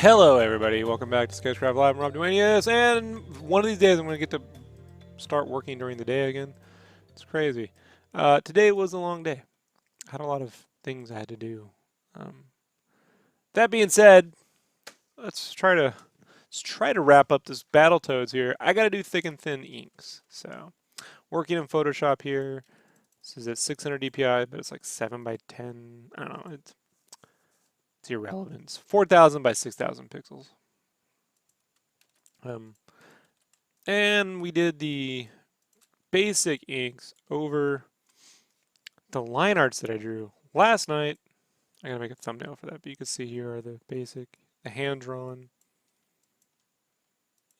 Hello, everybody. Welcome back to SketchCraft Live. I'm Rob Duenas, and one of these days I'm going to get to start working during the day again. It's crazy. Today was a long day. I had a lot of things I had to do. Um, that being said, let's try to wrap up this Battletoads here. I got to do thick and thin inks. So working in Photoshop here. This is at 600 DPI, but it's like 7 by 10. I don't know. It's irrelevant. It's 4,000 by 6,000 pixels. Um, and we did the basic inks over the line arts that I drew last night. I gotta make a thumbnail for that, but you can see here are the basic, the hand-drawn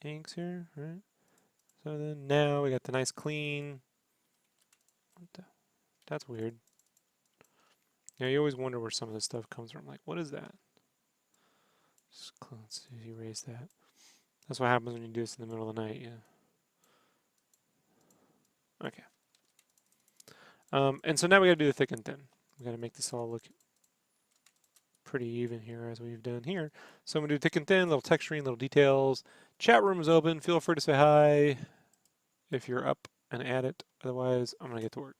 inks here, right? So then now we got the nice clean. That's weird. Yeah, you always wonder where some of this stuff comes from. Like, what is that? Let's erase that. That's what happens when you do this in the middle of the night, yeah. Okay. And so now we gotta do the thick and thin. We gotta make this all look pretty even here as we've done here. So I'm going to do thick and thin, little texturing, little details. Chat room is open. Feel free to say hi if you're up and at it. Otherwise, I'm going to get to work.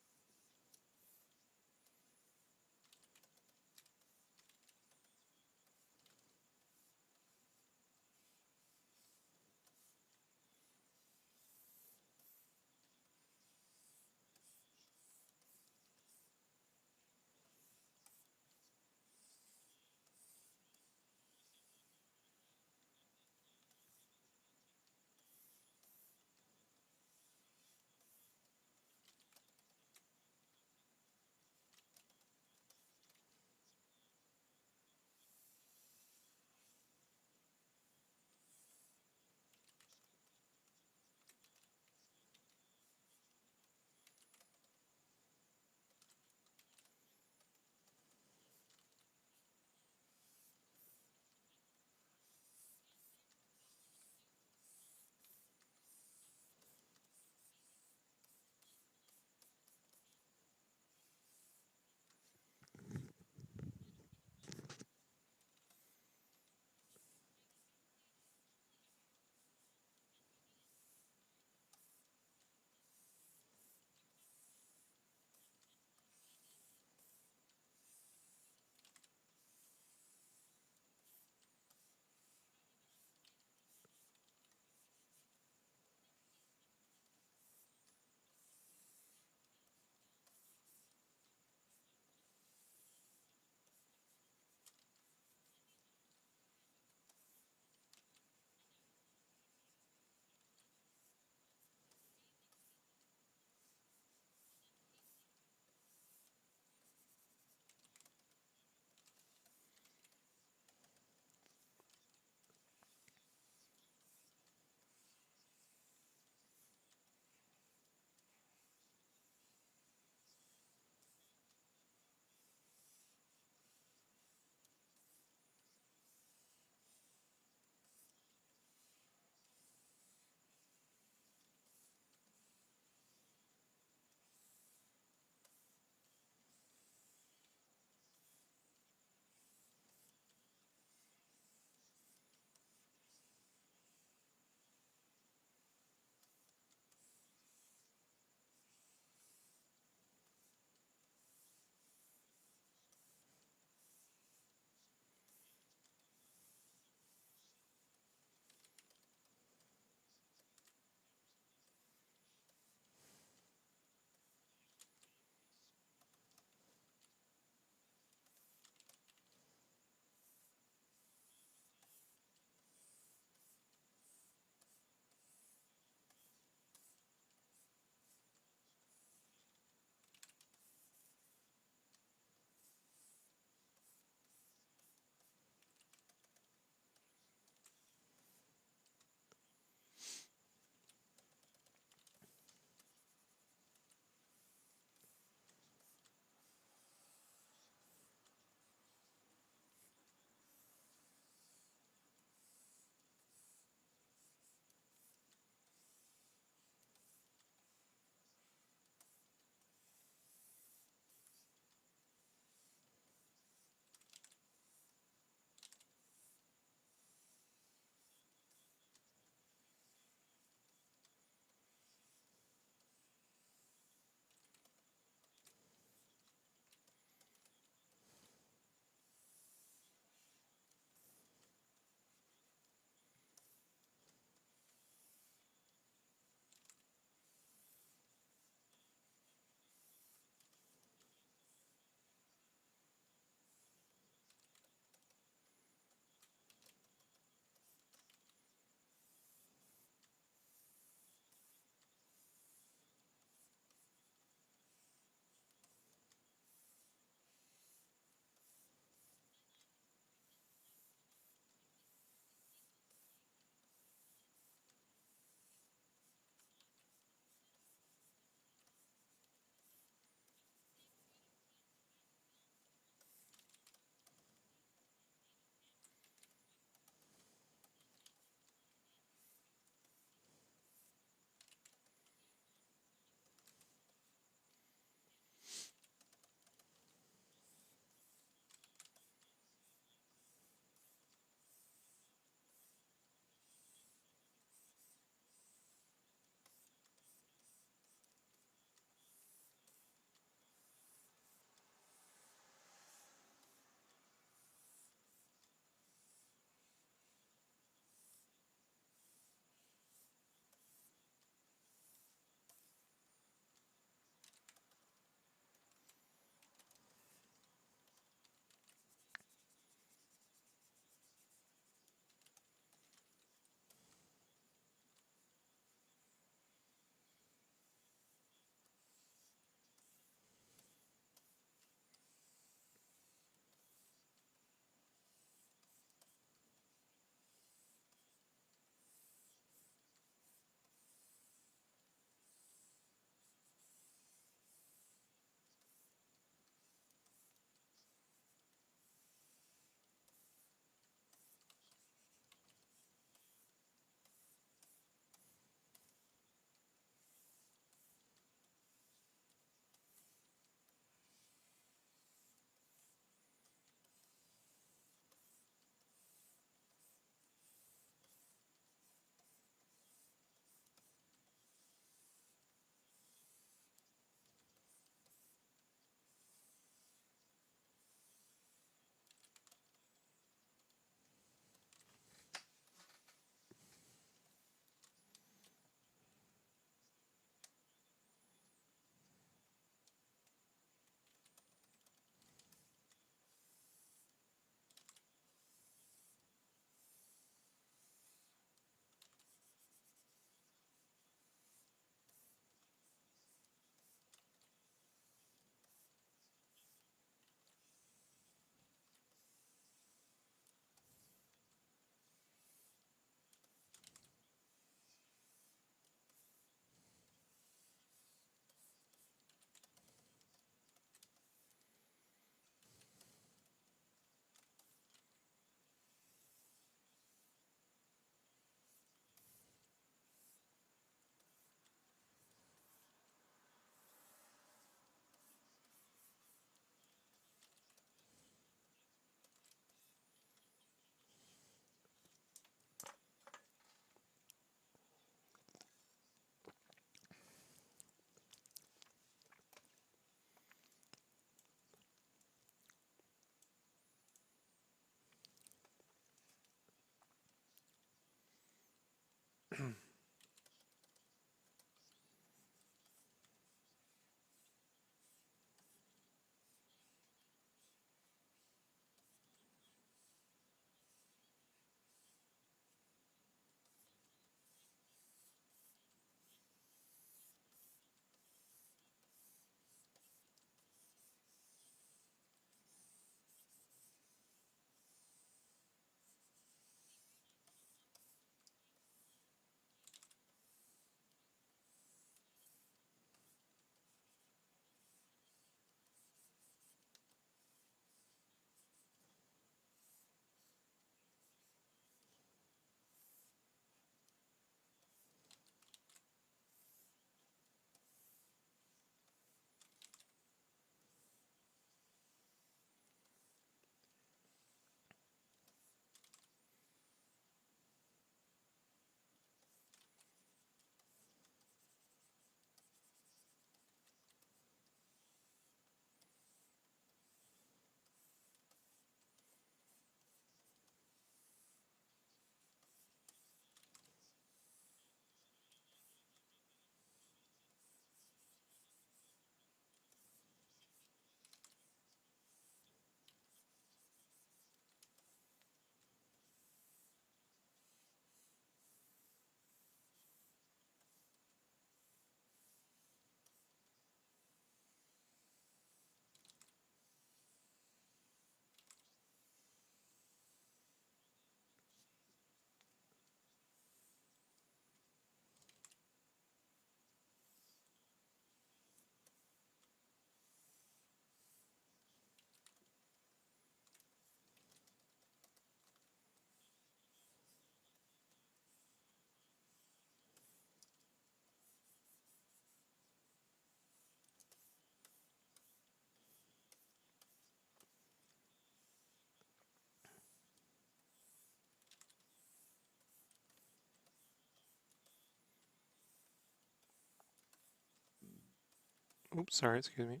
Oops, sorry, excuse me.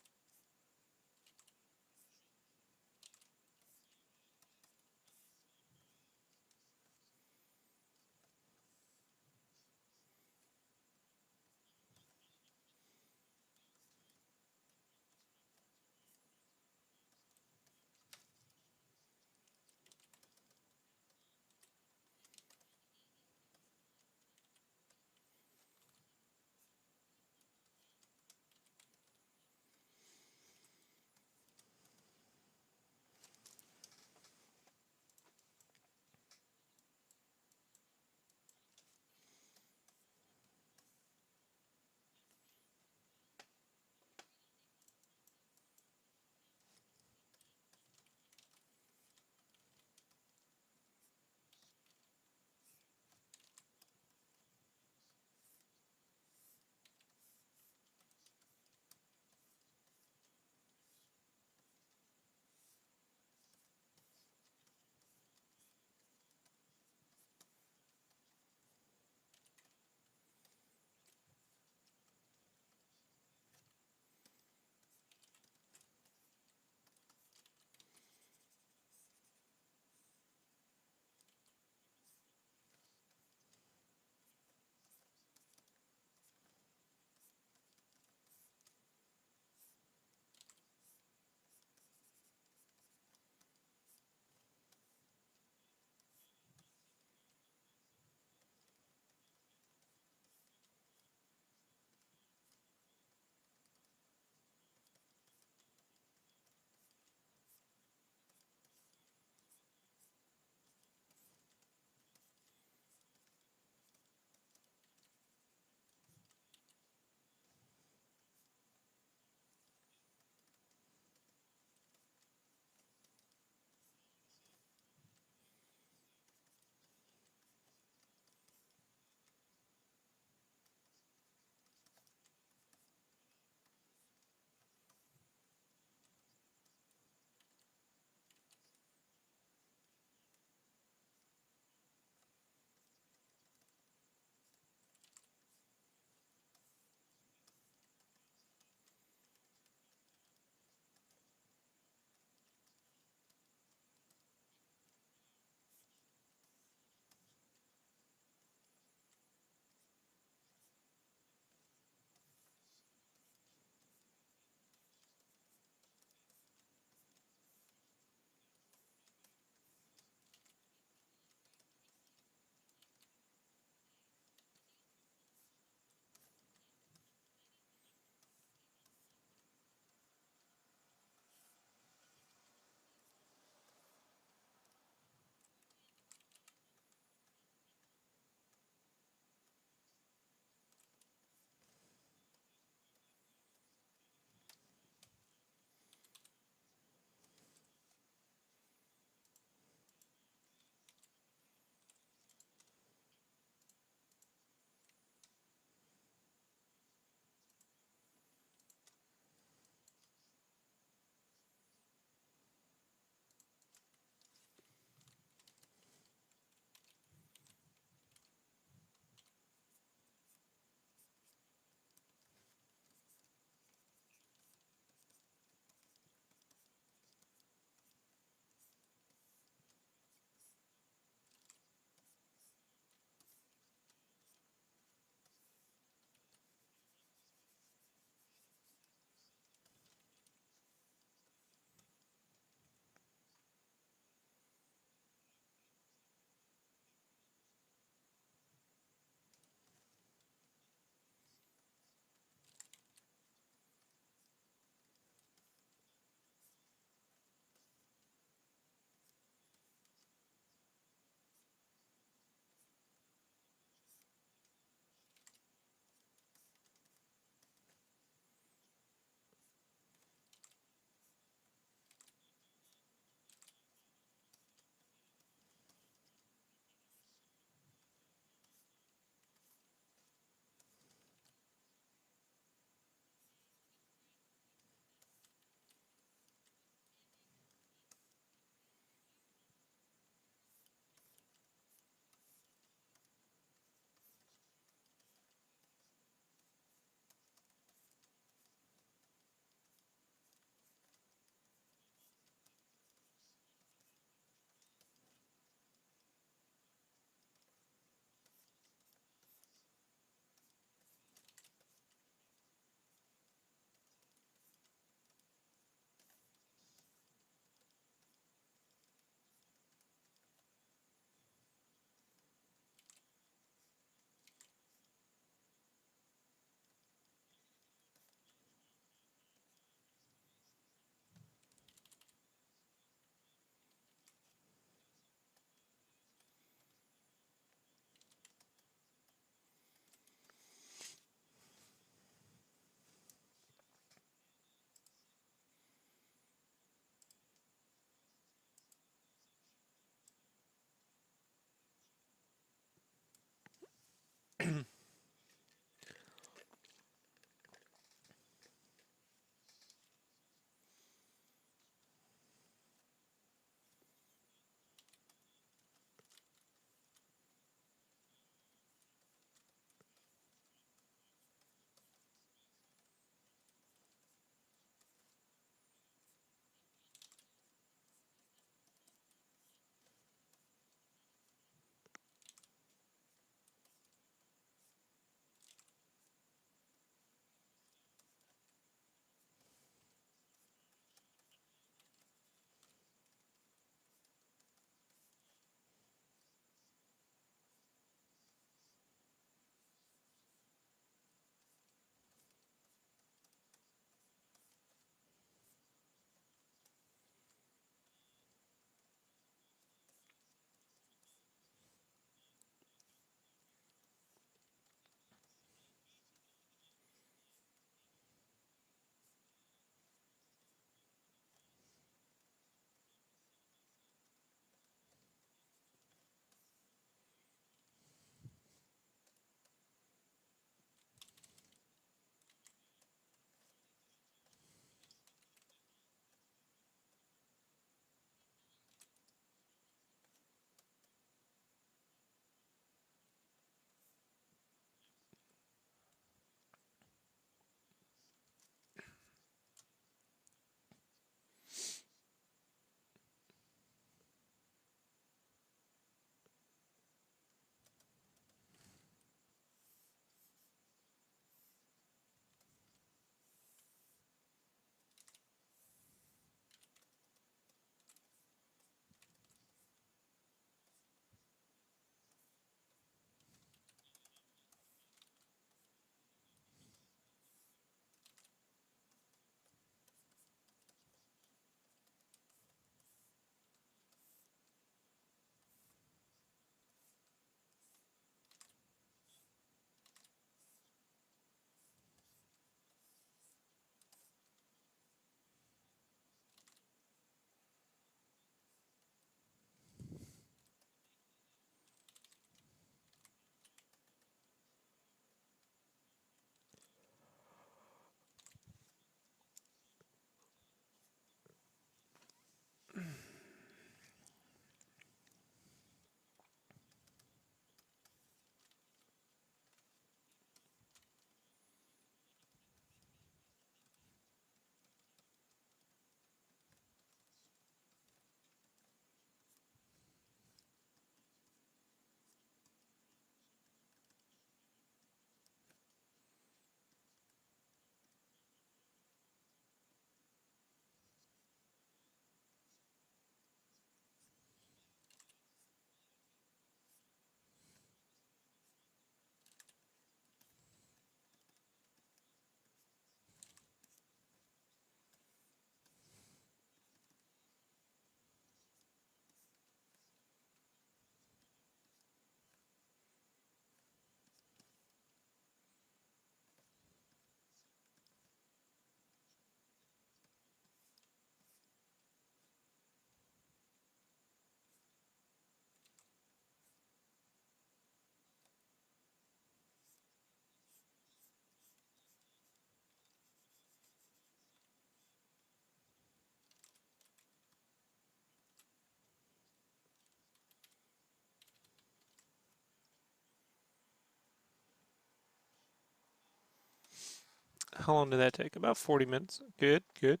How long did that take? About 40 minutes. Good, good,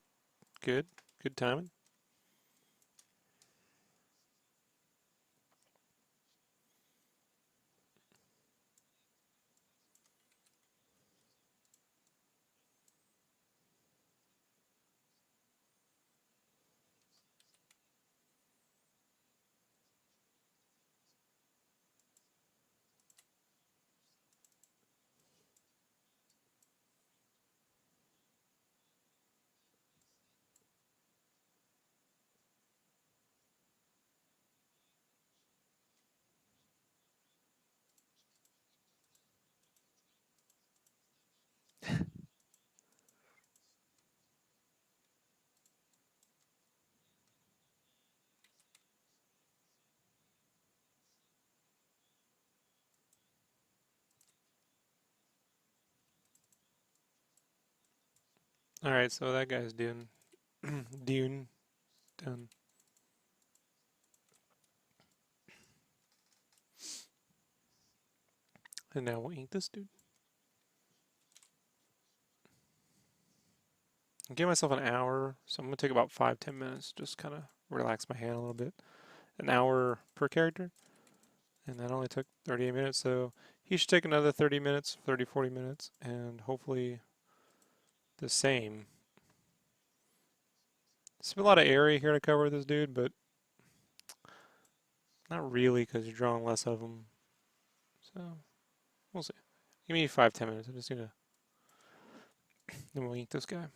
good, good timing. All right, so that guy's doing Dune done. And now we'll ink this dude. I'll give myself an hour, so I'm gonna take about 5-10 minutes, just kind of relax my hand a little bit. An hour per character, and that only took 38 minutes, so he should take another 30 minutes, 30, 40 minutes, and hopefully the same. There's a lot of area here to cover with this dude, but not really because you're drawing less of them. So we'll see. Give me 5-10 minutes. I'm just gonna then we'll ink this guy.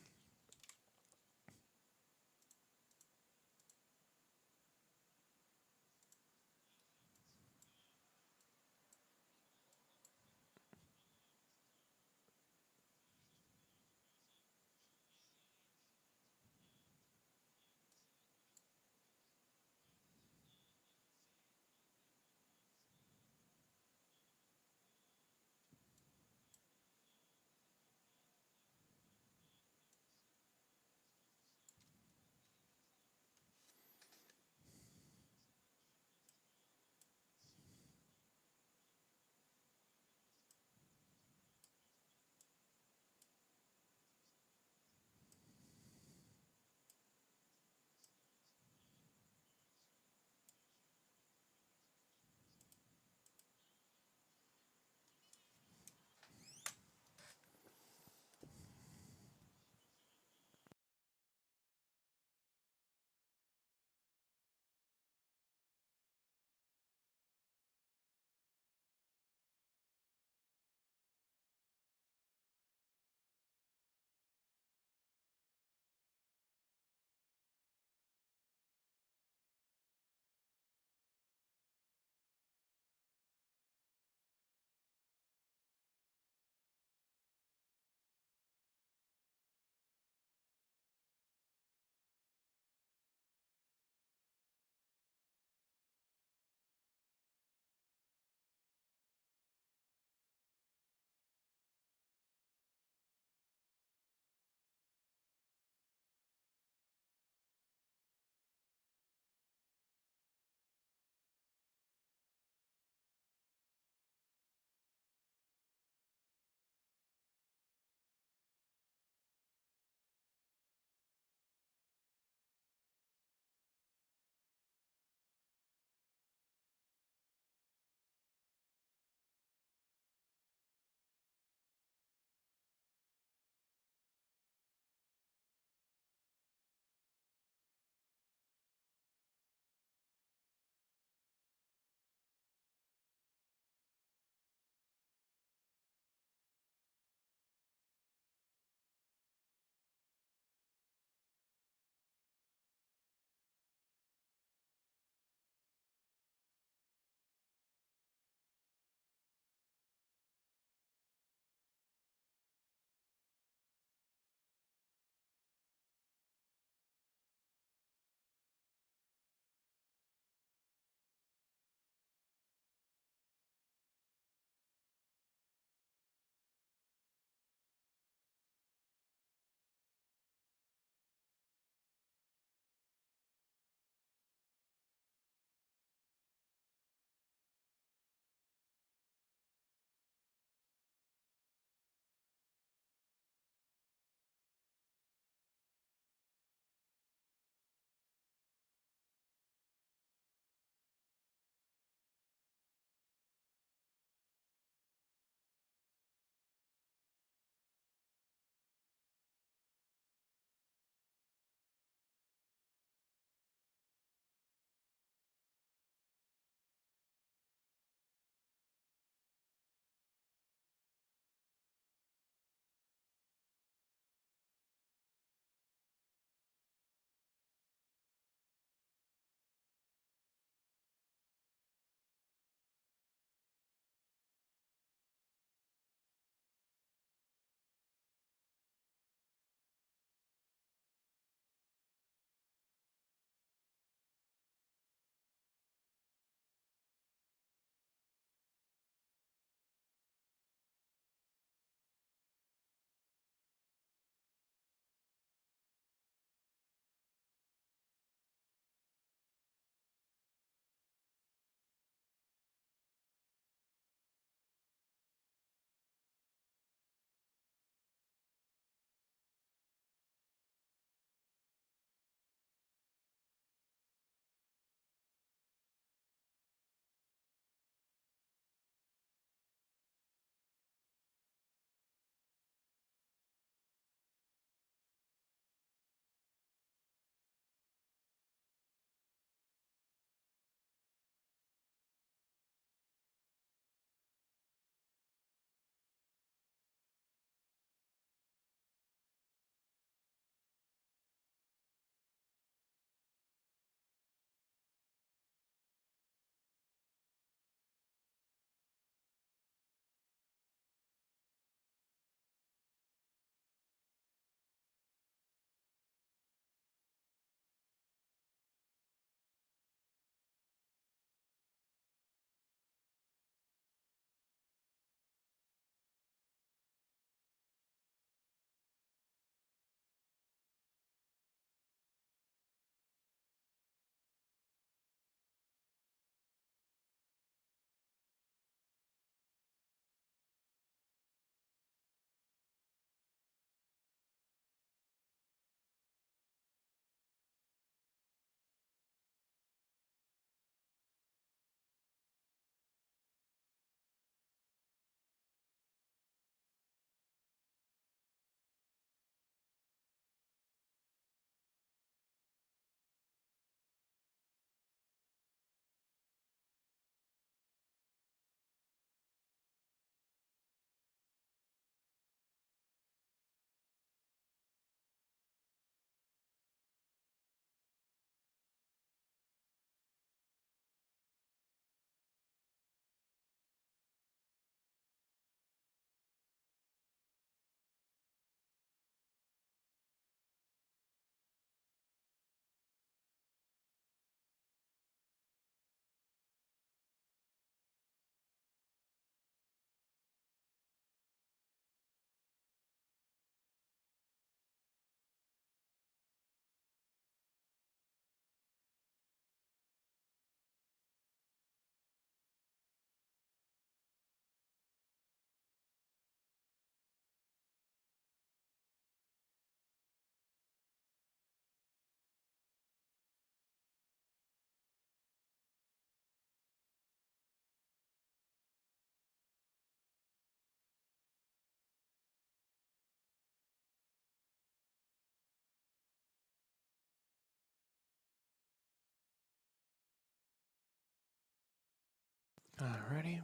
Alrighty.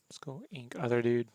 Let's go ink other dude.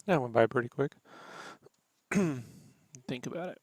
That went by pretty quick. Think about it.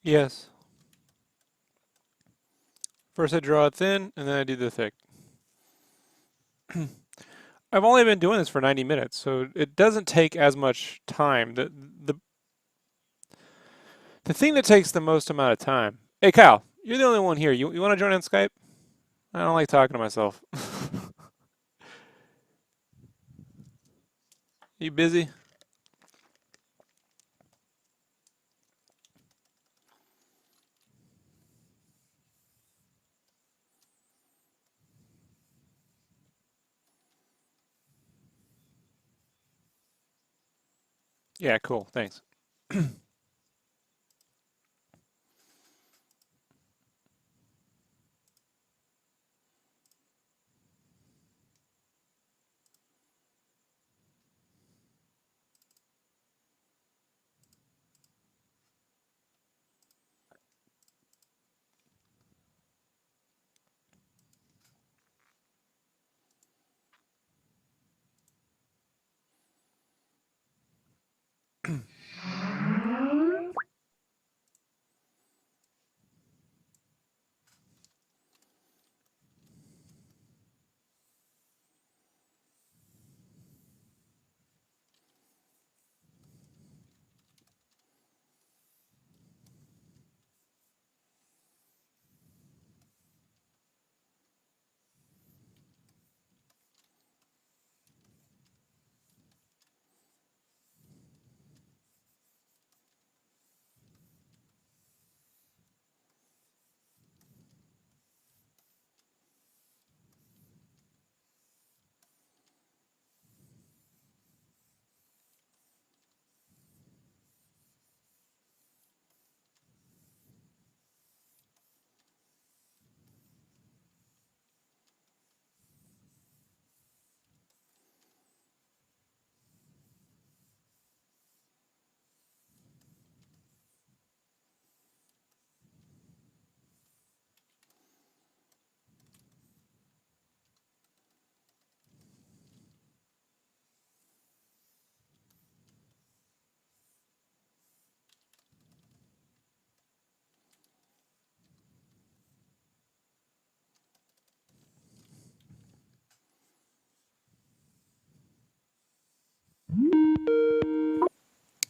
Yes. First I draw it thin, and then I do the thick. I've only been doing this for 90 minutes, so it doesn't take as much time. The thing that takes the most amount of time. Hey, Kyle, you're the only one here. You want to join on Skype? I don't like talking to myself. You busy? Yeah, cool. Thanks.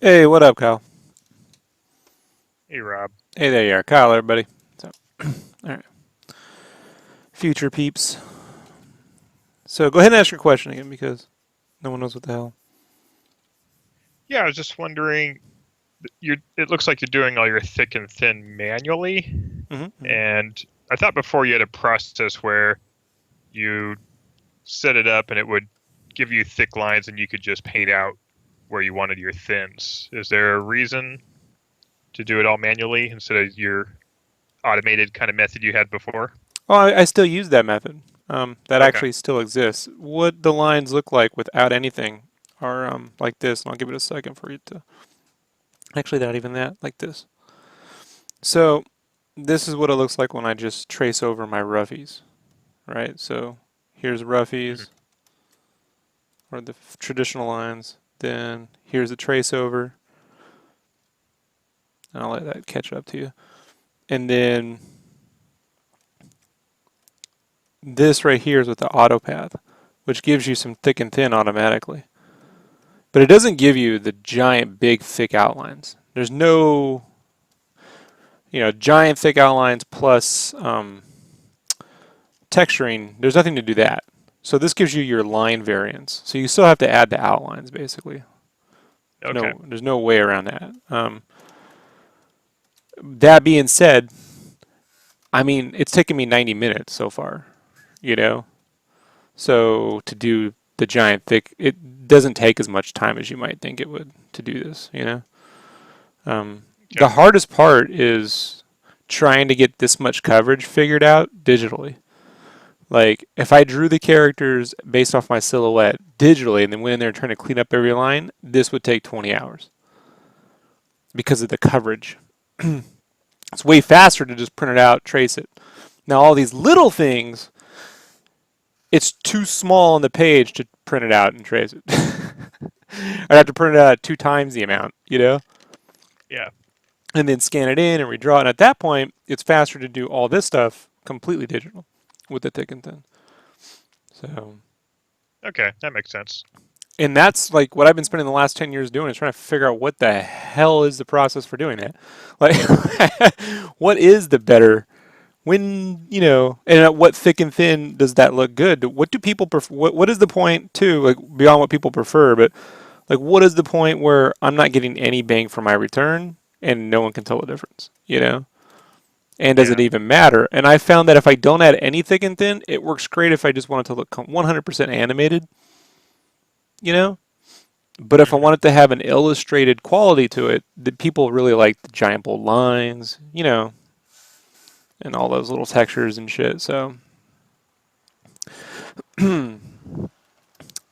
Hey, what up, Kyle? Hey, Rob. Hey, there you are. Kyle, everybody. So, all right. Future peeps. So go ahead and ask your question again because no one knows what the hell. Yeah, I was just wondering, it looks like you're doing all your thick and thin manually, Mm-hmm. and I thought before you had a process where you set it up and it would give you thick lines and you could just paint out where you wanted your thins. Is there a reason to do it all manually instead of your automated kind of method you had before? Well, I still use that method. That Okay. actually still exists. What the lines look like without anything are like this, and I'll give it a second for you to. Actually, not even that, like this. So this is what it looks like when I just trace over my roughies, right? So here's Hmm. roughies, or the traditional lines. Then here's the trace over, and I'll let that catch up to you. And then this right here is with the auto path, which gives you some thick and thin automatically. But it doesn't give you the giant, big, thick outlines. There's no, giant, thick outlines plus texturing. There's nothing to do that. So this gives you your line variance. So you still have to add the outlines, basically. Okay. There's no way around that. That being said, I mean, it's taken me 90 minutes so far, you know? So to do the giant, thick, it doesn't take as much time as you might think it would to do this. The Okay. hardest part is trying to get this much coverage figured out digitally. Like, if I drew the characters based off my silhouette digitally and then went in there and trying to clean up every line, this would take 20 hours because of the coverage. It's way faster to just print it out, trace it. Now, all these little things, it's too small on the page to print it out and trace it. I'd have to print it out at 2 times the amount, you know? Yeah. and then scan it in and redraw it. And at that point, it's faster to do all this stuff completely digital with the thick and thin. So, Okay, that makes sense. and that's like what I've been spending the last 10 years doing is trying to figure out what the hell is the process for doing that. Like, what is the better when, and at what thick and thin does that look good? What do people prefer? What is the point too, like beyond what people prefer, but like what is the point where I'm not getting any bang for my return and no one can tell the difference, And does it Yeah. even matter? And I found that if I don't add any thick and thin, it works great if I just want it to look 100% animated, you know? But if I Hmm. want it to have an illustrated quality to it, the people really like the giant bold lines, and all those little textures and shit. So,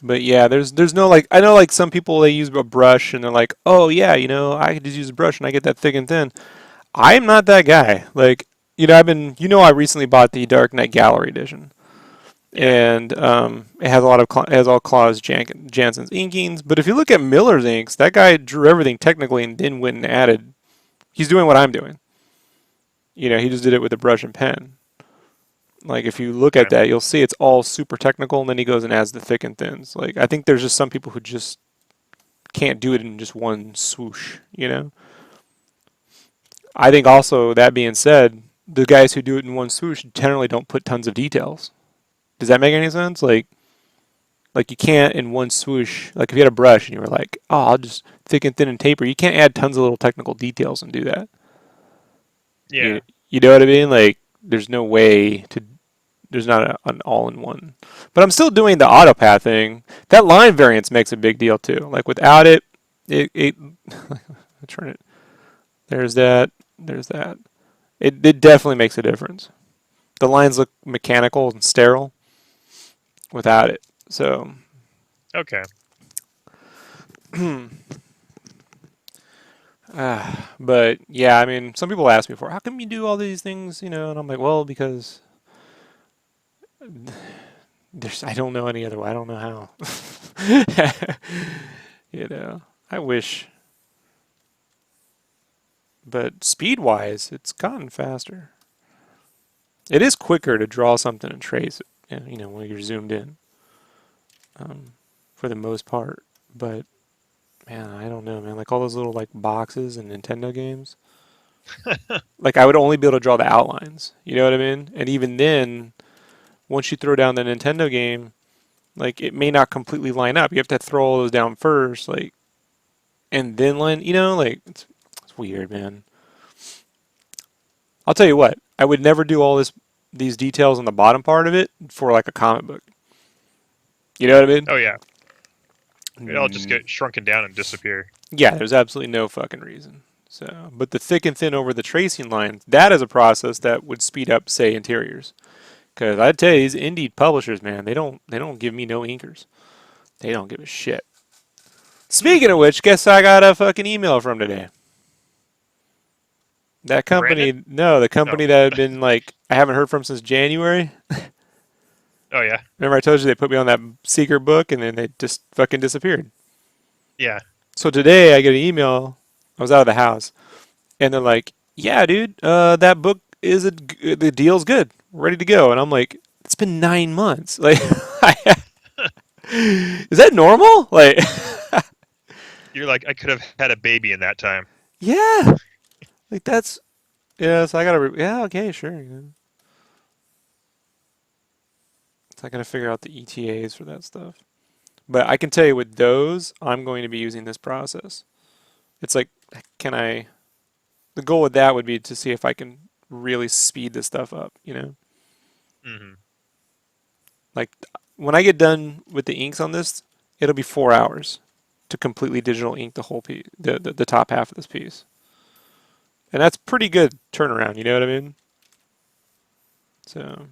but yeah, there's no like I know like some people they use a brush and they're like, oh yeah, I could just use a brush and I get that thick and thin. I am not that guy. Like, I recently bought the Dark Knight Gallery edition. Yeah. And it has a lot of it has all Claus Jansen's inkings. But if you look at Miller's inks, that guy drew everything technically and then went and added. He's doing what I'm doing. He just did it with a brush and pen. Like if you look at Okay. that, you'll see it's all super technical, and then he goes and adds the thick and thins. Like I think there's just some people who just can't do it in just one swoosh. I think also that being said, the guys who do it in one swoosh generally don't put tons of details. Does that make any sense? Like you can't in one swoosh. Like if you had a brush and you were like, "Oh, I'll just thick and thin and taper," you can't add tons of little technical details and do that. You Yeah. you know what I mean? Like there's no way to. There's not an all-in-one. But I'm still doing the autopath thing. That line variance makes a big deal too. Like without it, it turn it. There's that. There's that. It definitely makes a difference. The lines look mechanical and sterile without it. So Okay. but yeah, I mean, some people ask me for how come you do all these things, and I'm like, well, because I don't know any other way. I don't know how. I wish, but speed wise, it's gotten faster. It is quicker to draw something and trace it, when you're zoomed in, um, for the most part. But man, I don't know, man. Like all those little like boxes in Nintendo games. Like I would only be able to draw the outlines. You know what I mean? And even then, once you throw down the Nintendo game, like it may not completely line up. You have to throw all those down first, like, and then line. Like it's weird, man. I'll tell you what. I would never do all these details on the bottom part of it for like a comic book. You know what I Oh yeah. It'll just mean? get shrunken down and disappear. Yeah, there's absolutely no fucking reason. So, but the thick and thin over the tracing lines, that is a process that would speed up, say, interiors. Because I tell you, these indie publishers, man, they don't give me no inkers. They don't give a shit. Speaking of which, guess I got a fucking email from today. That Brandon? company, no, the No. company that had been like I haven't heard from since January. Oh yeah. Remember I told you they put me on that secret book and then they just fucking disappeared. Yeah. So today I get an email. I was out of the house and they're like, "Yeah, dude, that book the deal's good, ready to go." And I'm like, "It's been 9 months. Like, is that normal? Like, You're like, I could have had a baby in that time. yeah, like that's yeah." So I gotta yeah, okay, sure. So I gotta figure out the ETAs for that stuff. But I can tell you with those, I'm going to be using this process. It's like, can I? The goal with that would be to see if I can really speed this stuff up. Hmm. Like when I get done with the inks on this, it'll be 4 hours to completely digital ink the whole piece, the top half of this piece, and that's pretty good turnaround. You know what I mean? So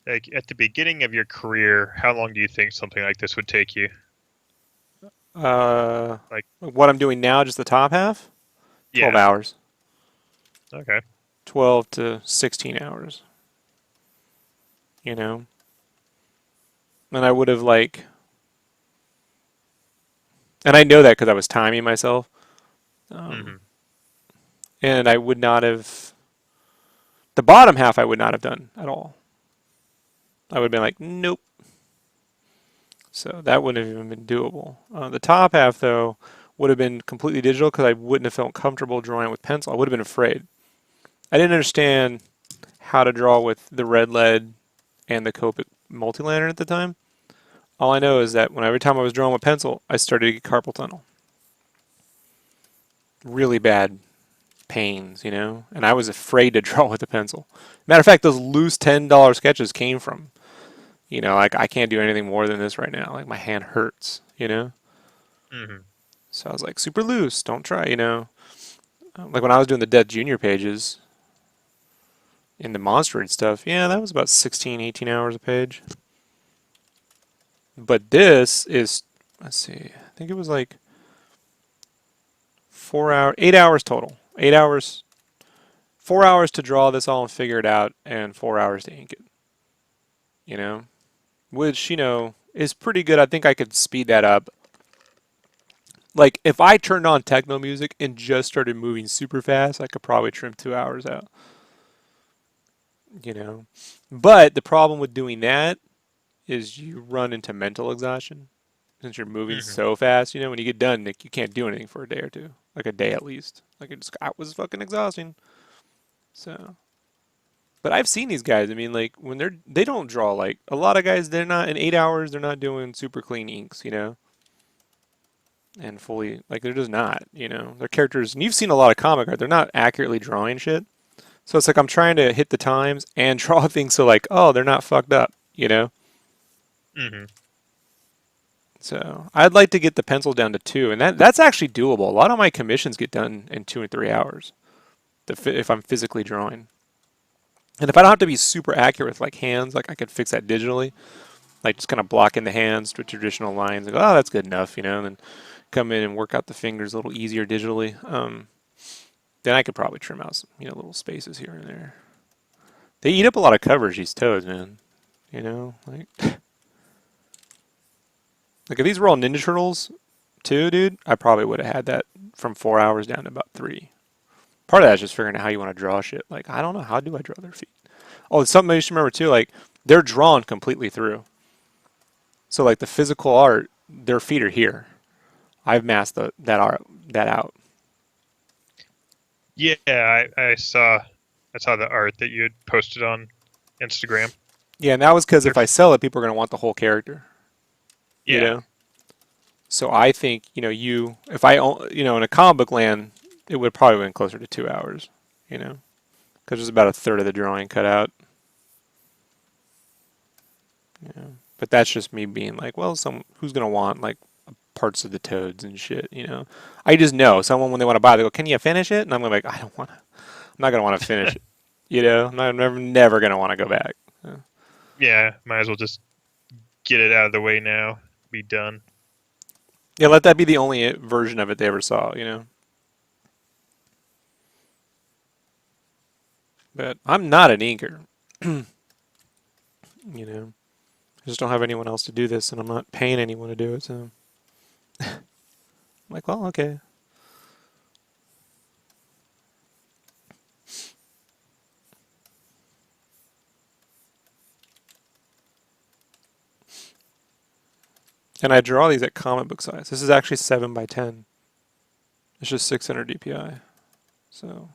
Like at the beginning of your career, how long do you think something like this would take you? uh, Like, what I'm doing now, just the top half, 12 yeah. hours, Okay. 12 to 16 hours. You know, And I would have like, and I know that because I was timing myself. Um, Hmm. and I would not have, the bottom half I would not have done at all. I would have been like, nope. So that wouldn't have even been doable. The top half, though, would have been completely digital because I wouldn't have felt comfortable drawing with pencil. I would have been afraid. I didn't understand how to draw with the red lead and the Copic multi-lantern at the time. All I know is that when every time I was drawing with pencil, I started to get carpal tunnel. Really bad pains, you know? And I was afraid to draw with a pencil. Matter of fact, those loose $10 sketches came from, like I can't do anything more than this right now. Like my hand hurts, you know? Hmm. So I was like, super loose, don't try, you know? Like when I was doing the Death Junior pages in the Monster and stuff, yeah, that was about 16, 18 hours a page. But this is, let's see, I think it was like 4 hours, 8 hours total. 8 hours, 4 hours to draw this all and figure it out, and 4 hours to ink it, you know? Which, is pretty good. I think I could speed that up. Like, if I turned on techno music and just started moving super fast, I could probably trim 2 hours out, you know? But the problem with doing that is you run into mental exhaustion since you're moving Hmm. so fast. When you get done, Nick, you can't do anything for a day or two, like a day at least. Like it was fucking exhausting. So, but I've seen these guys. I mean, like when they don't draw like a lot of guys. They're not in 8 hours. They're not doing super clean inks, and fully like they're just not. Their characters. And you've seen a lot of comic art. They're not accurately drawing shit. So it's like I'm trying to hit the times and draw things so like, oh, they're not fucked up. Hmm. So I'd like to get the pencil down to 2, and that's actually doable. A lot of my commissions get done in 2 and 3 hours if I'm physically drawing. And if I don't have to be super accurate with like hands, like I could fix that digitally, like just kind of block in the hands with traditional lines and go, oh, that's good enough, and then come in and work out the fingers a little easier digitally. Then I could probably trim out some, little spaces here and there. They eat up a lot of coverage, these toads, man. Like if these were all Ninja Turtles too, dude, I probably would have had that from 4 hours down to about 3. Part of that is just figuring out how you want to draw shit. Like, I don't know. How do I draw their feet? Oh, it's something you should remember too. Like, they're drawn completely through. So, like, the physical art, their feet are here. I've masked that out. Yeah, I saw the art that you had posted on Instagram. Yeah, and that was because They're if I sell it, people are going to want the whole character, you yeah. know? So I think, if I, in a comic book land, it would probably been closer to 2 hours, you know? Because there's about a third of the drawing cut out. Yeah. But that's just me being like, well, who's gonna want like parts of the toads and shit. I just know someone when they want to buy, they go, "Can you finish it?" And I'm like, I don't want to. I'm not gonna want to finish it. I'm never gonna want to go back. Yeah. Yeah, might as well just get it out of the way now. Be done. Yeah, let that be the only version of it they ever saw. But I'm not an inker. I just don't have anyone else to do this, and I'm not paying anyone to do it. So I'm like, well, okay. And I draw these at comic book size. This is actually 7 by 10. It's just 600 DPI. So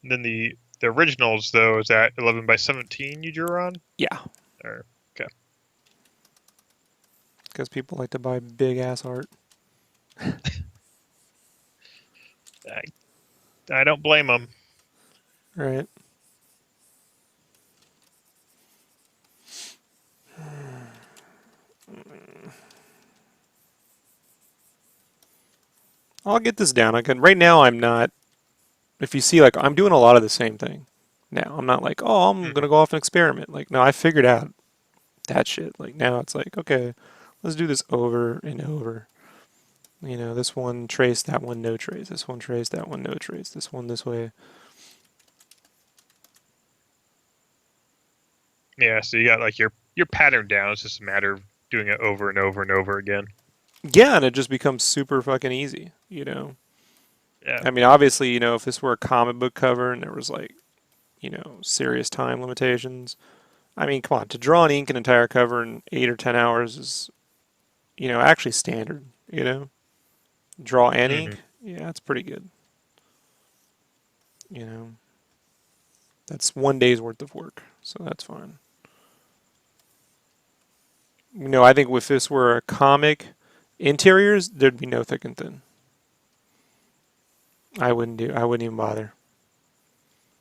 And then the originals though is that 11 by 17 you drew on? yeah, Or okay. because people like to buy big ass art. I don't blame them. Right. I'll get this down. Right now I'm not. If you see, like, I'm doing a lot of the same thing now. I'm not like, oh, I'm gonna Hmm. go off and experiment. Like, no, I figured out that shit. Like now it's like, okay, let's do this over and over. This one trace, that one no trace. This one trace, that one no trace. This one this way. Yeah, so you got like your pattern down. It's just a matter of doing it over and over and over again. Yeah, and it just becomes super fucking easy, Yeah. I mean, obviously, if this were a comic book cover and there was like, serious time limitations, I mean, come on, to draw and ink an entire cover in 8 or 10 hours is, actually standard, Draw and Hmm. ink, yeah, that's pretty good, you know. That's one day's worth of work, so that's fine. I think if this were a comic interiors, there'd be no thick and thin. I wouldn't even bother.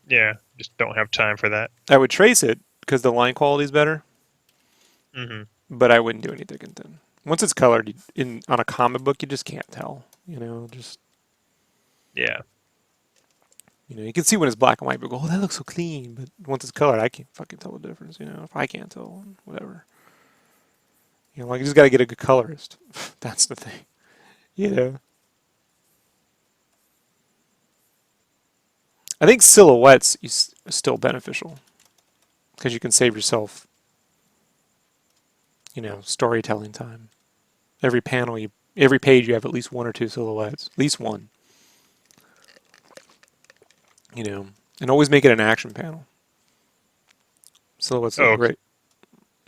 Yeah, just don't have time for that. I would trace it because the line quality is better, Hmm. but I wouldn't do any thick and thin. Once it's colored in on a comic book, you just can't tell. Just Yeah. you can see when it's black and white, but go, oh, that looks so clean. But once it's colored, I can't fucking tell the difference. If I can't tell, whatever. Like you just got to get a good colorist. That's the thing. You know. I think silhouettes is still beneficial because you can save yourself, storytelling time. Every page you have at least one or two silhouettes, at least one. And always make it an action panel. Silhouettes look Oh, great.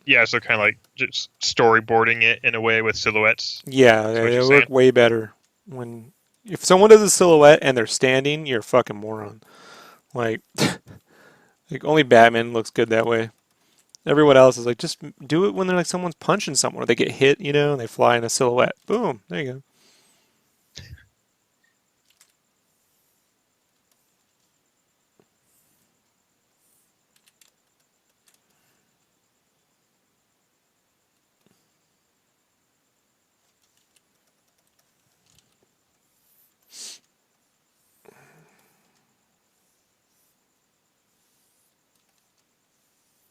yeah. So kind of like just storyboarding it in a way with silhouettes. Yeah, Is what they you're work saying? way better when if someone does a silhouette and they're standing, you're a fucking moron. Like, like only Batman looks good that way. Everyone else is like, just do it when they're like someone's punching someone or they get hit, and they fly in a silhouette. Boom, there you go.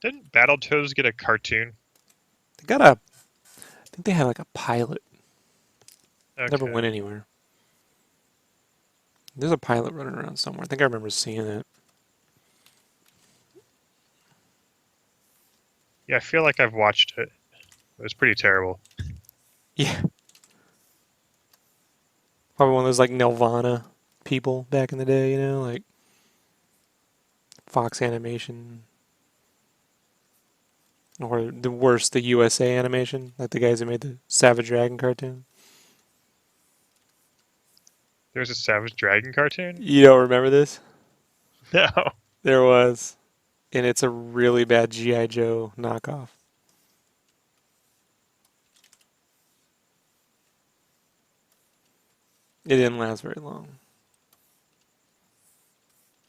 Didn't Battletoads get a cartoon? They got a, I think they had like a pilot. Never Okay. went anywhere. There's a pilot running around somewhere. I think I remember seeing it. Yeah, I feel like I've watched it. It was pretty terrible. Yeah, probably one of those like Nelvana people back in the day, like Fox Animation. Or the worst, the USA Animation, like the guys who made the Savage Dragon cartoon. There's a Savage Dragon cartoon? You don't remember this? No. There was, and it's a really bad GI Joe knockoff. It didn't last very long.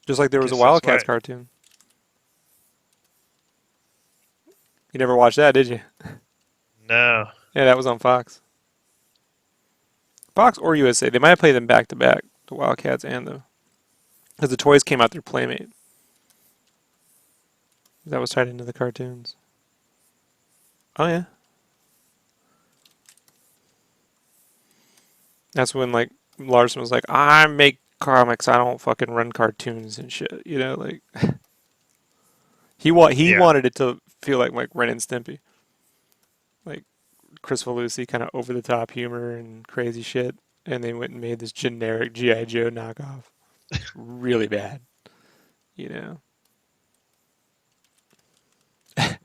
Just like there was a Guess that's Wildcats why. cartoon. You never watched that, did you? No. Yeah, that was on Fox. Fox or USA. They might have played them back to back, the Wildcats and the, because the toys came out through Playmate. That was tied into the cartoons. Oh yeah, that's when like Larson was like, I make comics. I don't fucking run cartoons and shit. Like he Yeah. wanted it to feel like Ren and Stimpy, like Chris Valusi kind of over the top humor and crazy shit, and they went and made this generic GI Joe knockoff, really bad. You know,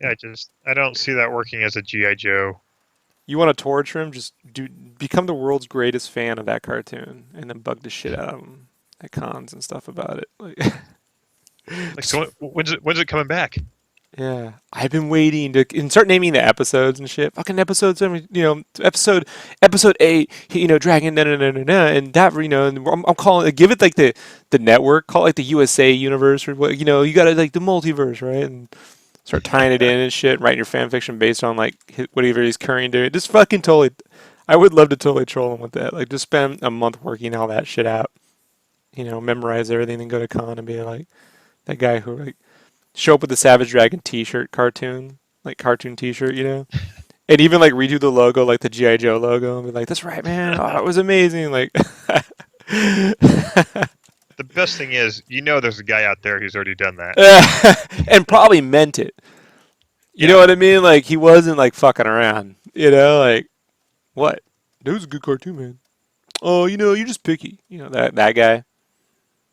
Yeah, I don't see that working as a GI Joe. you want to torture him? Just become the world's greatest fan of that cartoon, and then bug the shit out of him at cons and stuff about it. Like, Like, so when's it coming back? yeah, I've been waiting to and start naming the episodes and shit. Fucking episode 7, episode 8, Dragon, and that, and I'm calling, give it like the network, call it like the USA universe or what, you got to like the multiverse, right? And start tying it in and shit, writing your fan fiction based on like whatever he's currently doing. Just fucking totally, I would love to totally troll him with that. Like, just spend a month working all that shit out, memorize everything, then go to con and be like that guy who like show up with the Savage Dragon T-shirt cartoon, like cartoon T-shirt, and even like redo the logo, like the GI Joe logo, and be like, "That's right, man. Oh, it was amazing." Like, The best thing is, there's a guy out there who's already done that. and probably meant it. You know Yeah, what I mean? Like he wasn't like fucking around. You know, like what? That was a good cartoon, man. Oh, you're just picky. That guy.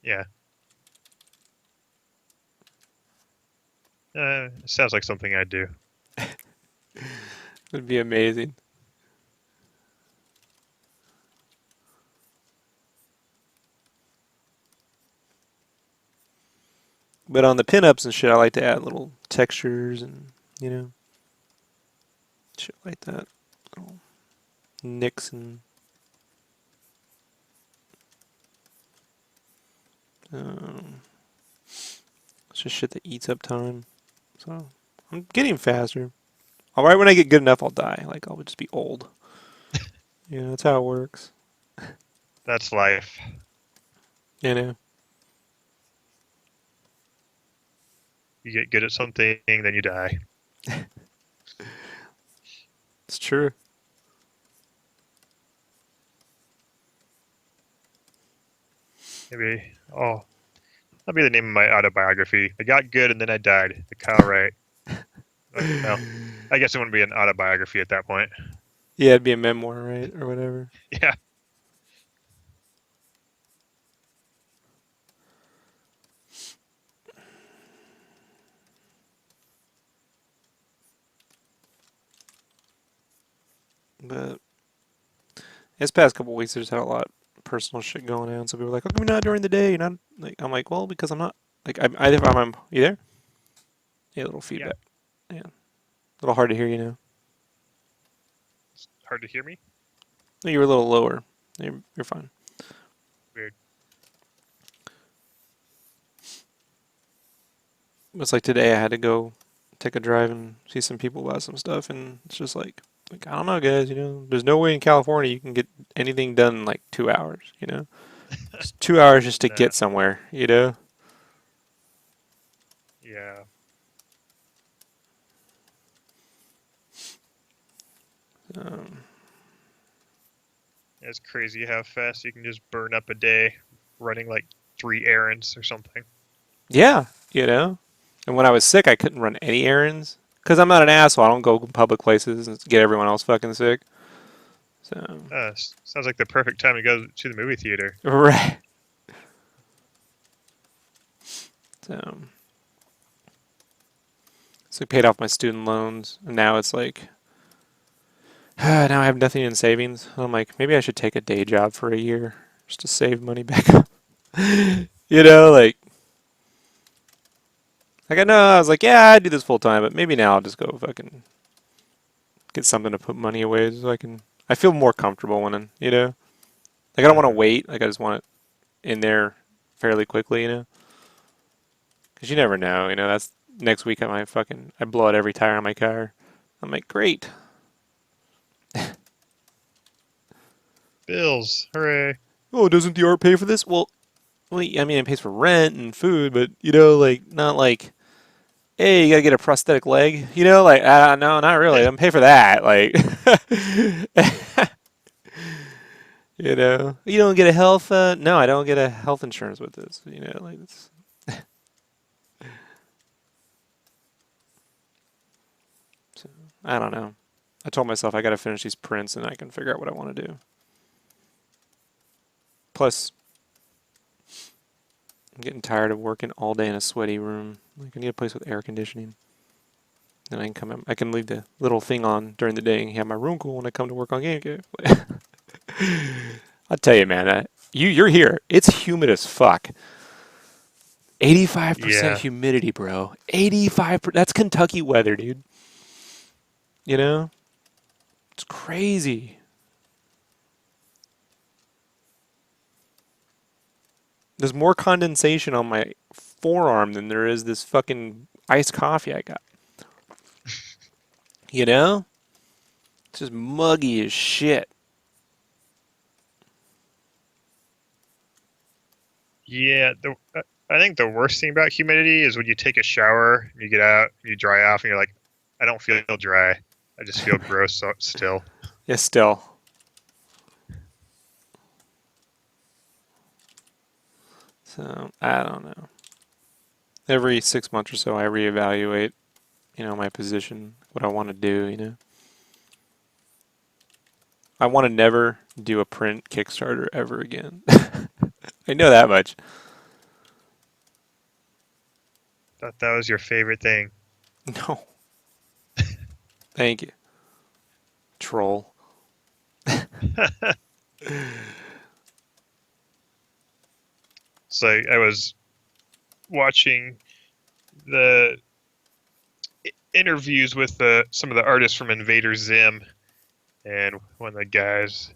yeah. Sounds like something I'd do. Would be amazing. But on the pinups and shit, I like to add little textures and you know shit like that. Little nicks and um, it's just shit that eats up time. So I'm getting faster. All right, when I get good enough, I'll die. Like I'll just be old. That's how it works. That's life. You know, You get good at something, then you die. it's true. Maybe. Oh, that'll be the name of my autobiography. I got good and then I died. The Kyle Wright. Well, I guess it wouldn't be an autobiography at that point. Yeah, it'd be a memoir, right, or whatever. Yeah. But this past couple weeks, I just had a lot of personal shit going on. So people were like, "How come you're not during the day? You're not like." I'm like, "Well, because I'm not like I'm you there? Yeah, a little Yeah. feedback. Yeah, a little hard to hear, you know. It's hard to hear me. No, you were a little lower. You're fine. Weird. It's like today I had to go take a drive and see some people about some stuff, and it's just like I don't know, guys. There's no way in California you can get anything done in like 2 hours. It's 2 hours just to Nah. get somewhere. You know. Yeah. Um, It's crazy how fast you can just burn up a day running like 3 errands or something. yeah, And when I was sick, I couldn't run any errands because I'm not an asshole. I don't go public places and get everyone else fucking sick. So Sounds like the perfect time to go to the movie theater. right. So paid off my student loans, and now it's like now I have nothing in savings. I'm like maybe I should take a day job for a year just to save money back up. Like I know I was like yeah I do this full time, but maybe now I'll just go fucking get something to put money away so I feel more comfortable when like I don't want to Uh, wait. Like I just want it in there fairly quickly. Because you never know. That's next week I blow out every tire on my car. I'm like, great. Bills. Hooray. Oh, doesn't the art pay for this? Well, I mean, it pays for rent and food, but like not like, hey, you gotta get a prosthetic leg. Like no, not really. I'm pay for that. Like, you don't get a health. No, I don't get a health insurance with this. Like it's. So, I don't know. I told myself I gotta finish these prints and I can figure out what I want to do. Plus, I'm getting tired of working all day in a sweaty room. Like I need a place with air conditioning. Then I can leave the little thing on during the day and have my room cool when I come to work on GameCube. I'll tell you, man, you're here. It's humid as fuck. 85% Yeah. humidity, bro. 85%. That's Kentucky weather, dude. You know? It's crazy. There's more condensation on my forearm than there is this fucking iced coffee I got. You know? It's just muggy as shit. Yeah. I think the worst thing about humidity is when you take a shower, you get out, you dry off, and you're like, I don't feel dry. I just feel gross still. Yeah, still. So, I don't know. Every 6 months or so, I reevaluate, my position, what I want to do. I want to never do a print Kickstarter ever again. I know that much. Thought that was your favorite thing. No, thank you, troll. So I was watching the interviews with some of the artists from Invader Zim, and one of the guys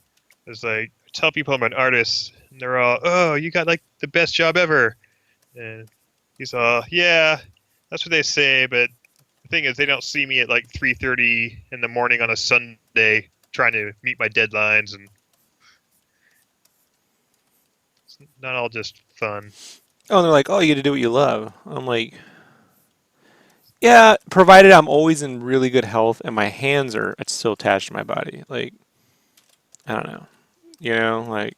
was like, "Tell people I'm an artist," and they're all, "Oh, you got like the best job ever," and he's all, "Yeah, that's what they say, but the thing is, they don't see me at like 3:30 in the morning on a Sunday trying to meet my deadlines, and it's not all just fun." Oh, and they're like, oh, you got to do what you love. I'm like, yeah, provided I'm always in really good health and my hands are still attached to my body. Like, I don't know. Like,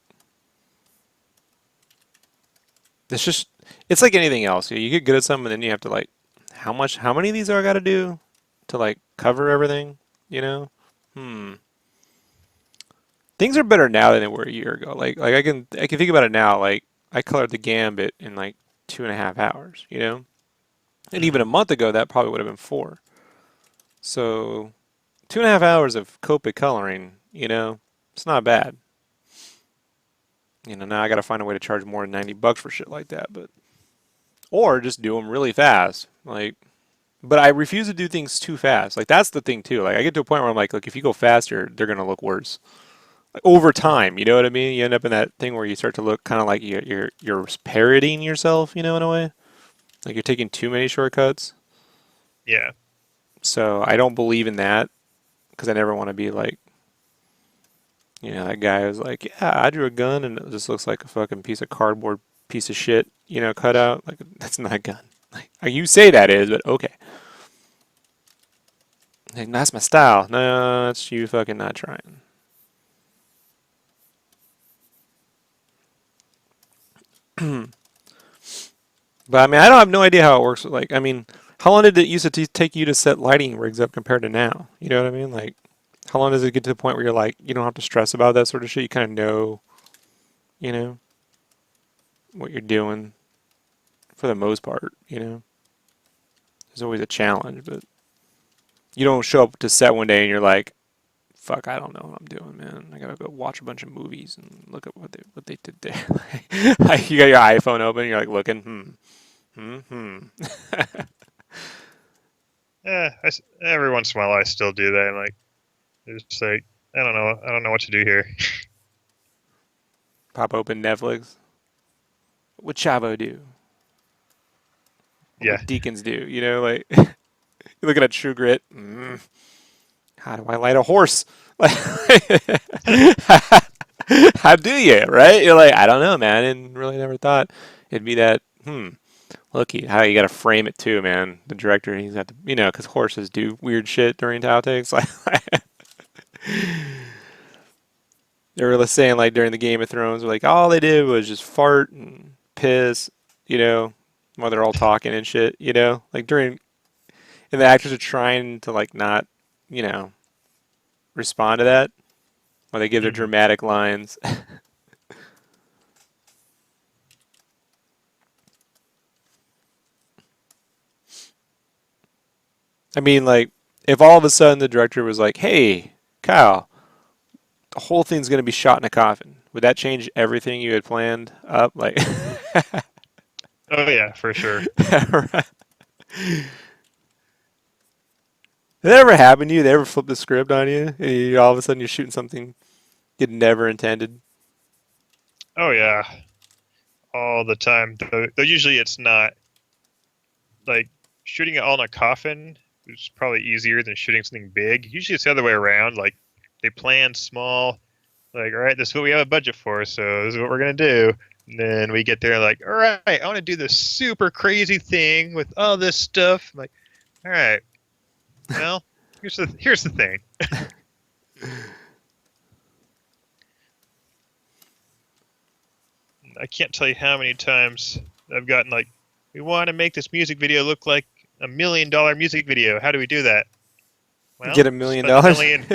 it's just, it's like anything else. You get good at something and then you have to, like, how many of these do I got to do to, like, cover everything? You know? Hmm. Things are better now than they were a year ago. Like I can think about it now. Like, I colored the Gambit in, like, 2.5 hours. And even a Hmm. month ago, that probably would have been 4. So 2.5 hours of Copic coloring, it's not bad. Now I got to find a way to charge more than $90 for shit like that, or just do them really fast. Like, but I refuse to do things too fast. Like that's the thing too. Like I get to a point where I'm like, look, if you go faster, they're gonna look worse. Like, over time, you know what I mean? You end up in that thing where you start to look kind of like you're parodying yourself, in a way. Like you're taking too many shortcuts. Yeah. So I don't believe in that because I never want to be like, that guy was like, yeah, I drew a gun and it just looks like a fucking piece of cardboard, piece of shit, cut out. Like, that's not a gun. Like, you say that is, but okay. Like, that's my style. No, that's you fucking not trying. But I mean, I don't have no idea how it works. Like, I mean, how long did it used to take you to set lighting rigs up compared to now? You know what I mean? Like, how long does it get to the point where you're like, you don't have to stress about that sort of shit? You kind of know, you know, what you're doing for the most part. There's always a challenge, but you don't show up to set one day and you're like, fuck, I don't know what I'm doing, man. I gotta go watch a bunch of movies and look at what they did there. Like, you got your iPhone open, and you're like looking, Every once in a while I still do that. I'm like, it's like, I don't know what to do here. Pop open Netflix. What would Chavo do? What Yeah. would Deacons do? Like you're looking at True Grit. How do I light a horse? Like, how do you? Right? You're like, I don't know, man. I didn't really never thought it'd be that. Lucky how you got to frame it too, man. The director, he's got to, because horses do weird shit during outtakes. Like they were saying, like during the Game of Thrones, like all they did was just fart and piss, you know, while they're all talking and shit, like and the actors are trying to like not, you know, respond to that while they give their Hmm. dramatic lines. I mean, like if all of a sudden the director was like, "Hey, Kyle, the whole thing's gonna be shot in a coffin," would that change everything you had planned up? Like, Oh yeah, for sure. right. Did that ever happen to you? They ever flip the script on you? And all of a sudden you're shooting something you'd never intended. Oh yeah, all the time. Though usually it's not like shooting it all in a coffin is probably easier than shooting something big. Usually it's the other way around. Like they plan small. Like, all right, this is what we have a budget for, so this is what we're gonna do. And then we get there like, all right, I want to do this super crazy thing with all this stuff. I'm like, all right, well, here's the thing. I can't tell you how many times I've gotten like, we want to make this music video look like $1 million music video. How do we do that? Get Well, $1 million? spend $1 million.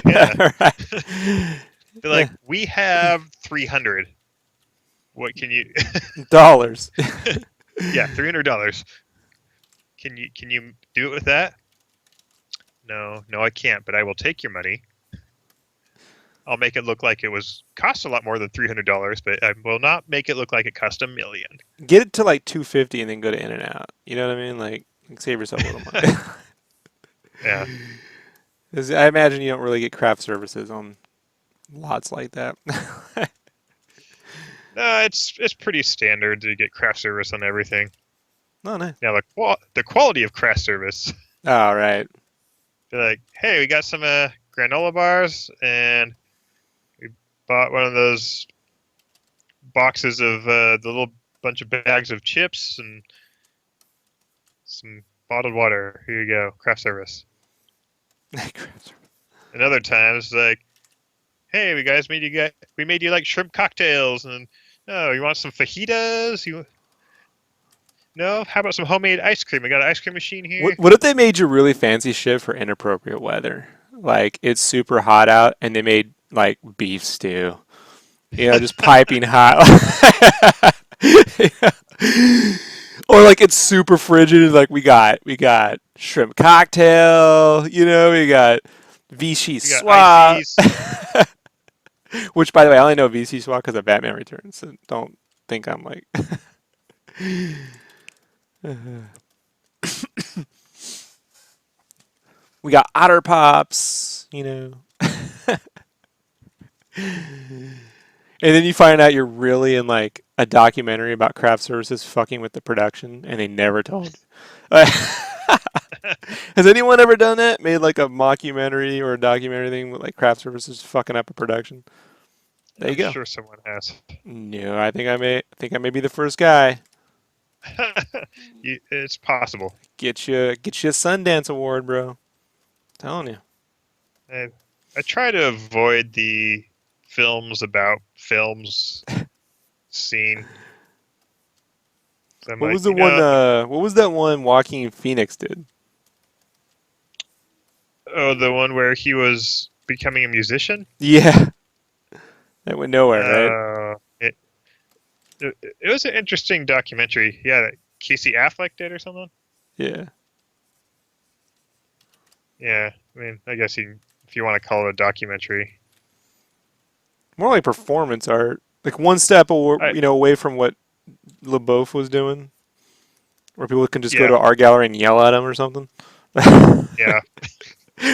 Yeah. Right. They're Yeah. like, we have 300. What can you? Dollars. Yeah, $300. Can you do it with that? No, no, I can't. But I will take your money. I'll make it look like it cost a lot more than $300, but I will not make it look like it cost $1 million. Get it to like 250 and then go to In-N-Out. You know what I mean? Like save yourself a little money. Yeah. 'Cause I imagine you don't really get craft services on lots like that. No, it's pretty standard to get craft service on everything. No, no. Now the quality of craft service. All right. They're like, hey, we got some granola bars, and we bought one of those boxes of the little bunch of bags of chips and some bottled water. Here you go, craft service. Craft service. And other times, it's like, hey, we made you like shrimp cocktails, and oh, you want some fajitas? No? How about some homemade ice cream? We got an ice cream machine here. What if they made you really fancy shit for inappropriate weather? Like it's super hot out and they made like beef stew. You know, just piping hot. Or like it's super frigid. Like we got shrimp cocktail. You know, we got Vichy We got swap. ices. Which, by the way, I only know VC swap because of Batman Returns. So don't think I'm like. We got Otter Pops, you know. And then you find out you're really in like a documentary about craft services fucking with the production, and they never told you. Has anyone ever done that? Made like a mockumentary or a documentary thing with like craft services fucking up a production? There you I'm go. sure someone has. No, I think I may be the first guy. It's possible. Get you a Sundance Award, bro. Telling you. I try to avoid the films about films scene. I'm What like, was the one? What was that one Joaquin Phoenix did? oh, the one where he was becoming a musician? Yeah, that went nowhere, right? It was an interesting documentary. Yeah, that Casey Affleck did or something. Yeah. Yeah, I mean, I guess if you want to call it a documentary. More like performance art. Like one step away from what LaBeouf was doing, where people can just go Yeah, to art gallery and yell at him or something. yeah,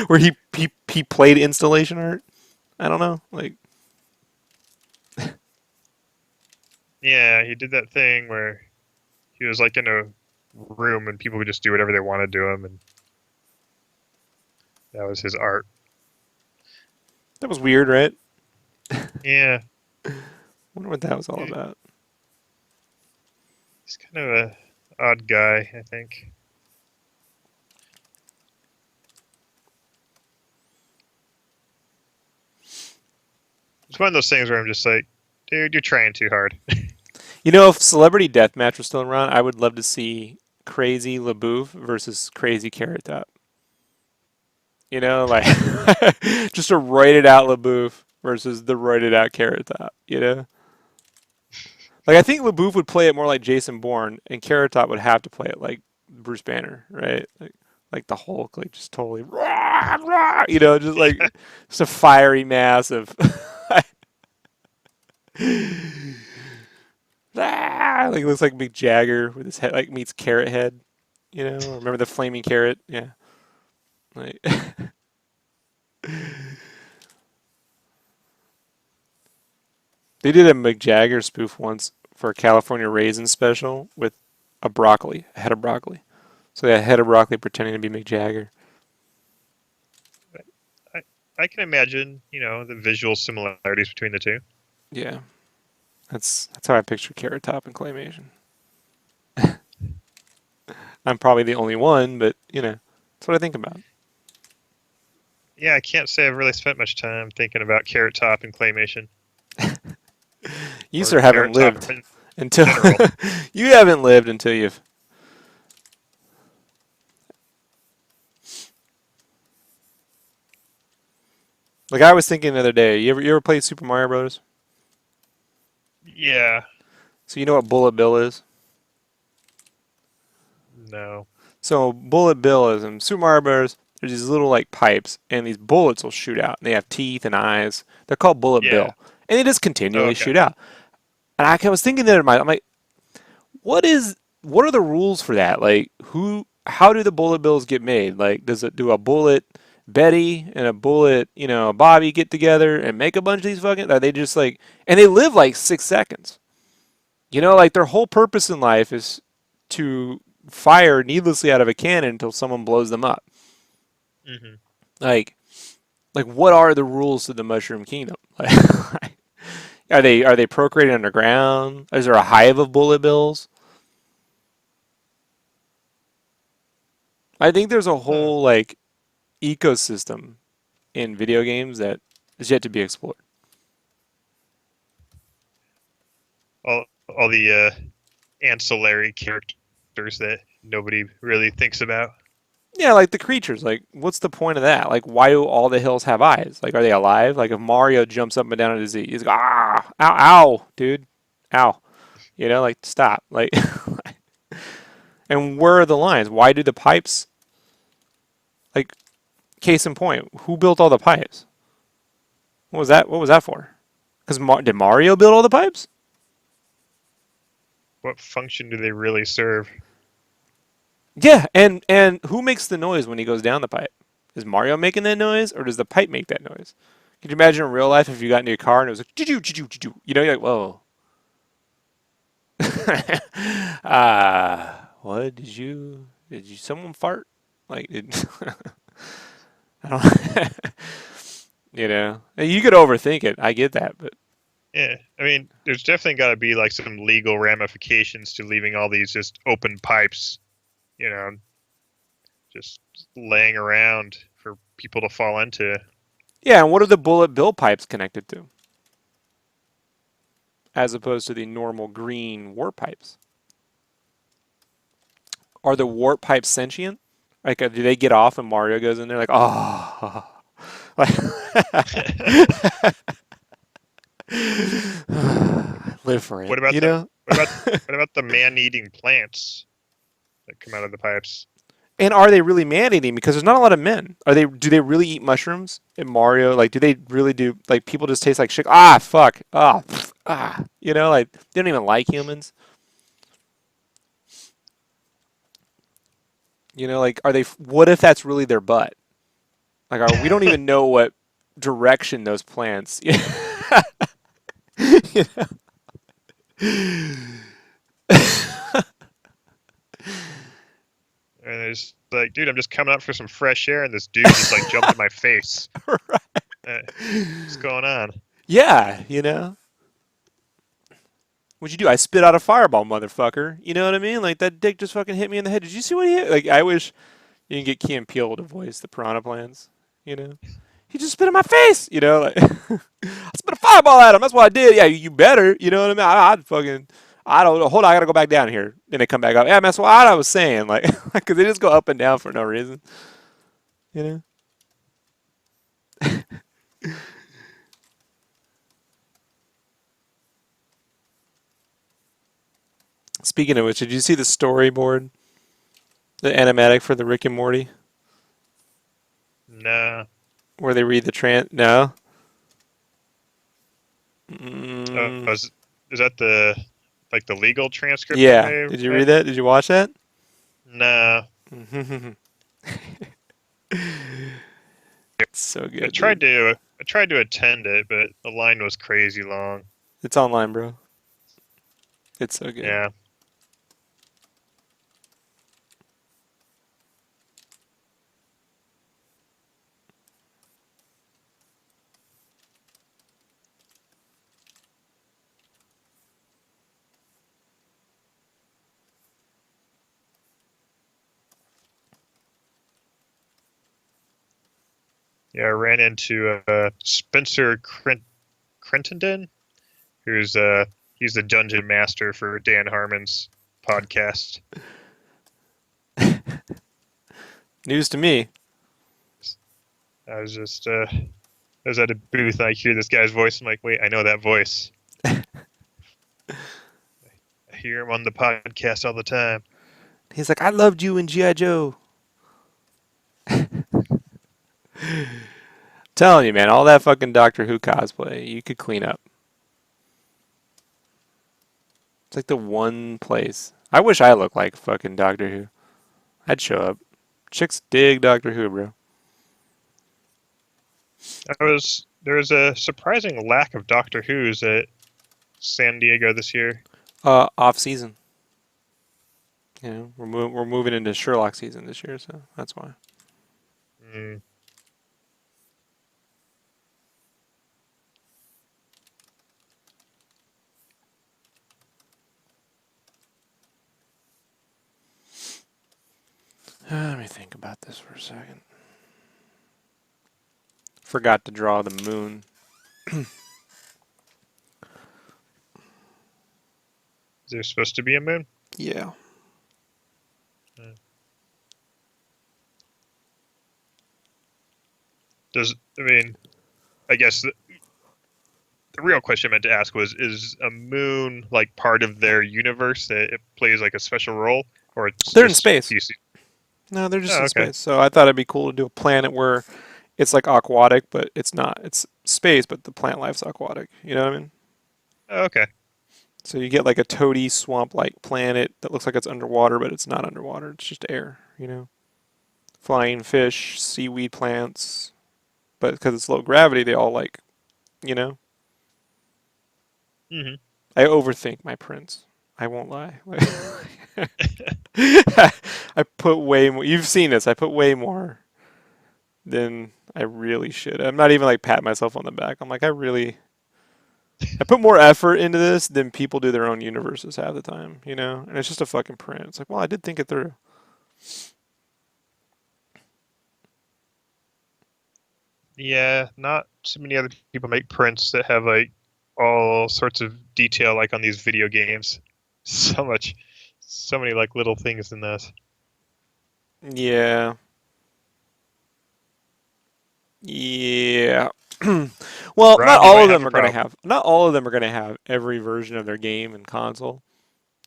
Where he played installation art. I don't know. Like yeah. He did that thing where he was like in a room and people could just do whatever they wanted to him, and that was his art. that was weird, right? Yeah, Wonder what that was all about. he's kind of a odd guy, I think. It's one of those things where I'm just like, dude, you're trying too hard. You know, if Celebrity Deathmatch was still around, I would love to see Crazy LaBeouf versus Crazy Carrot Top. You know, like just a roided out LaBeouf versus the roided out Carrot Top. You know, like I think LaBeouf would play it more like Jason Bourne, and Carrot Top would have to play it like Bruce Banner, right? Like the Hulk, like just totally, rah, rah, you know, just like just a fiery mass of. Like it looks like Mick Jagger with his head like meets Carrot Head, you know. Remember the flaming carrot? Yeah, like they did a Mick Jagger spoof once for a California Raisin special with a head of broccoli. So they had a head of broccoli pretending to be Mick Jagger. I can imagine, the visual similarities between the two. Yeah, that's how I picture Carrot Top and claymation. I'm probably the only one, but that's what I think about. Yeah, I can't say I've really spent much time thinking about Carrot Top and claymation. You Or sir haven't Carrot Top lived in until general. you haven't lived until you've Like I was thinking the other day, you ever played Super Mario Bros? Yeah. So you know what Bullet Bill is? No. So Bullet Bill is in Super Mario Bros. There's these little like pipes, and these bullets will shoot out. And they have teeth and eyes. They're called Bullet Yeah. Bill, and they just Oh, continually okay. shoot out. And I was thinking that in my, I'm like, what are the rules for that? Like, how do the bullet bills get made? Like, do a bullet Betty and a bullet, Bobby get together and make a bunch of these fucking? Are they just like, and they live like 6 seconds? Like their whole purpose in life is to fire needlessly out of a cannon until someone blows them up. Hmm. Like, what are the rules to the Mushroom Kingdom? Like, are they procreating underground? Is there a hive of bullet bills? I think there's a Hmm. whole like ecosystem in video games that is yet to be explored. All the ancillary characters that nobody really thinks about. Yeah, like the creatures. Like, what's the point of that? Like, why do all the hills have eyes? Like, are they alive? Like, if Mario jumps up and down at a Z, he's like, ah, ow, ow, dude, ow. Like, stop. Like, and where are the lines? Why do the pipes? Like, case in point, who built all the pipes? What was that? What was that for? Because did Mario build all the pipes? What function do they really serve? Yeah, and who makes the noise when he goes down the pipe? Is Mario making that noise, or does the pipe make that noise? Could you imagine in real life if you got into your car and it was like, choo choo choo? You're like, whoa. What did you someone fart? Like, I don't, you could overthink it. I get that, but Yeah, I mean, there's definitely got to be like some legal ramifications to leaving all these just open pipes, you know, just laying around for people to fall into. yeah. And what are the bullet bill pipes connected to, as opposed to the normal green warp pipes? Are the warp pipes sentient? Like, do they get off and Mario goes in there like, oh, like, live for it, What about the what about what about the man-eating plants that come out of the pipes? And are they really man-eating? Because there's not a lot of men. Do they really eat mushrooms in Mario? Like, do they really do? Like, people just taste like shit. Ah, fuck. Ah, pff, ah. Like they don't even like humans. Like, are they? What if that's really their butt? Like, we don't even know what direction those plants. You And it's like, dude, I'm just coming up for some fresh air, and this dude just like jumped in my face. know? What's going on? Yeah. What'd you do? I spit out a fireball, motherfucker. You know what I mean? Like that dick just fucking hit me in the head. Did you see what he hit? Like I wish you can get Key and Peele to voice the Piranha Plans. You know, he just spit in my face. Like I spit a fireball at him. That's what I did. Yeah, you better. You know what I mean? I'd fucking. I don't know. Hold on, I gotta go back down here. Then they come back up. Yeah, man, that's what I was saying. Like, because they just go up and down for no reason. You know. Speaking of which, did you see the storyboard, the animatic for the Rick and Morty, Nah. where they read the No. Oh, Mm, is that the like the legal transcript thing yeah. they Did you read made? that? Did you watch that? Nah. It's so I good, tried dude. to I tried to attend it, but the line was crazy long. It's online, bro. It's so good. Yeah. Yeah, I ran into Spencer Crittenden, who's he's the dungeon master for Dan Harmon's podcast. News to me. I was just I was at a booth and I hear this guy's voice. I'm like, wait, I know that voice. I hear him on the podcast all the time. He's like, I loved you in G.I. Joe. Telling you, man, all that fucking Doctor Who cosplay, you could clean up. It's like the one place. I wish I looked like fucking Doctor Who. I'd show up. Chicks dig Doctor Who, bro. There was a surprising lack of Doctor Who's at San Diego this year. Off season. You know, we're moving into Sherlock season this year, so that's why. Mm. Let me think about this for a second. Forgot to draw the moon. Is there supposed to be a moon? Yeah. I guess the real question I meant to ask was: is a moon like part of their universe that it plays like a special role, or it's They're in just space. PC? No, they're just Oh, in okay. space. So I thought it'd be cool to do a planet where it's like aquatic, but it's not. It's space, but the plant life's aquatic. You know what I mean? Oh, okay. So you get like a toady swamp-like planet that looks like it's underwater, but it's not underwater. It's just air. You know, flying fish, seaweed plants. But because it's low gravity, they all like, you know. Hmm. I overthink my prints. I won't lie. I put way more. You've seen this. I put way more than I really should. I'm not even like patting myself on the back. I'm like, I put more effort into this than people do their own universes half the time, you know? And it's just a fucking print. It's like, well, I did think it through. Yeah, not too many other people make prints that have like all sorts of detail like on these video games. So much, so many like little things in this. Yeah. Yeah. Well, not Rob, you all might of have them a are going to problem. have not all of them are going to have every version of their game and console,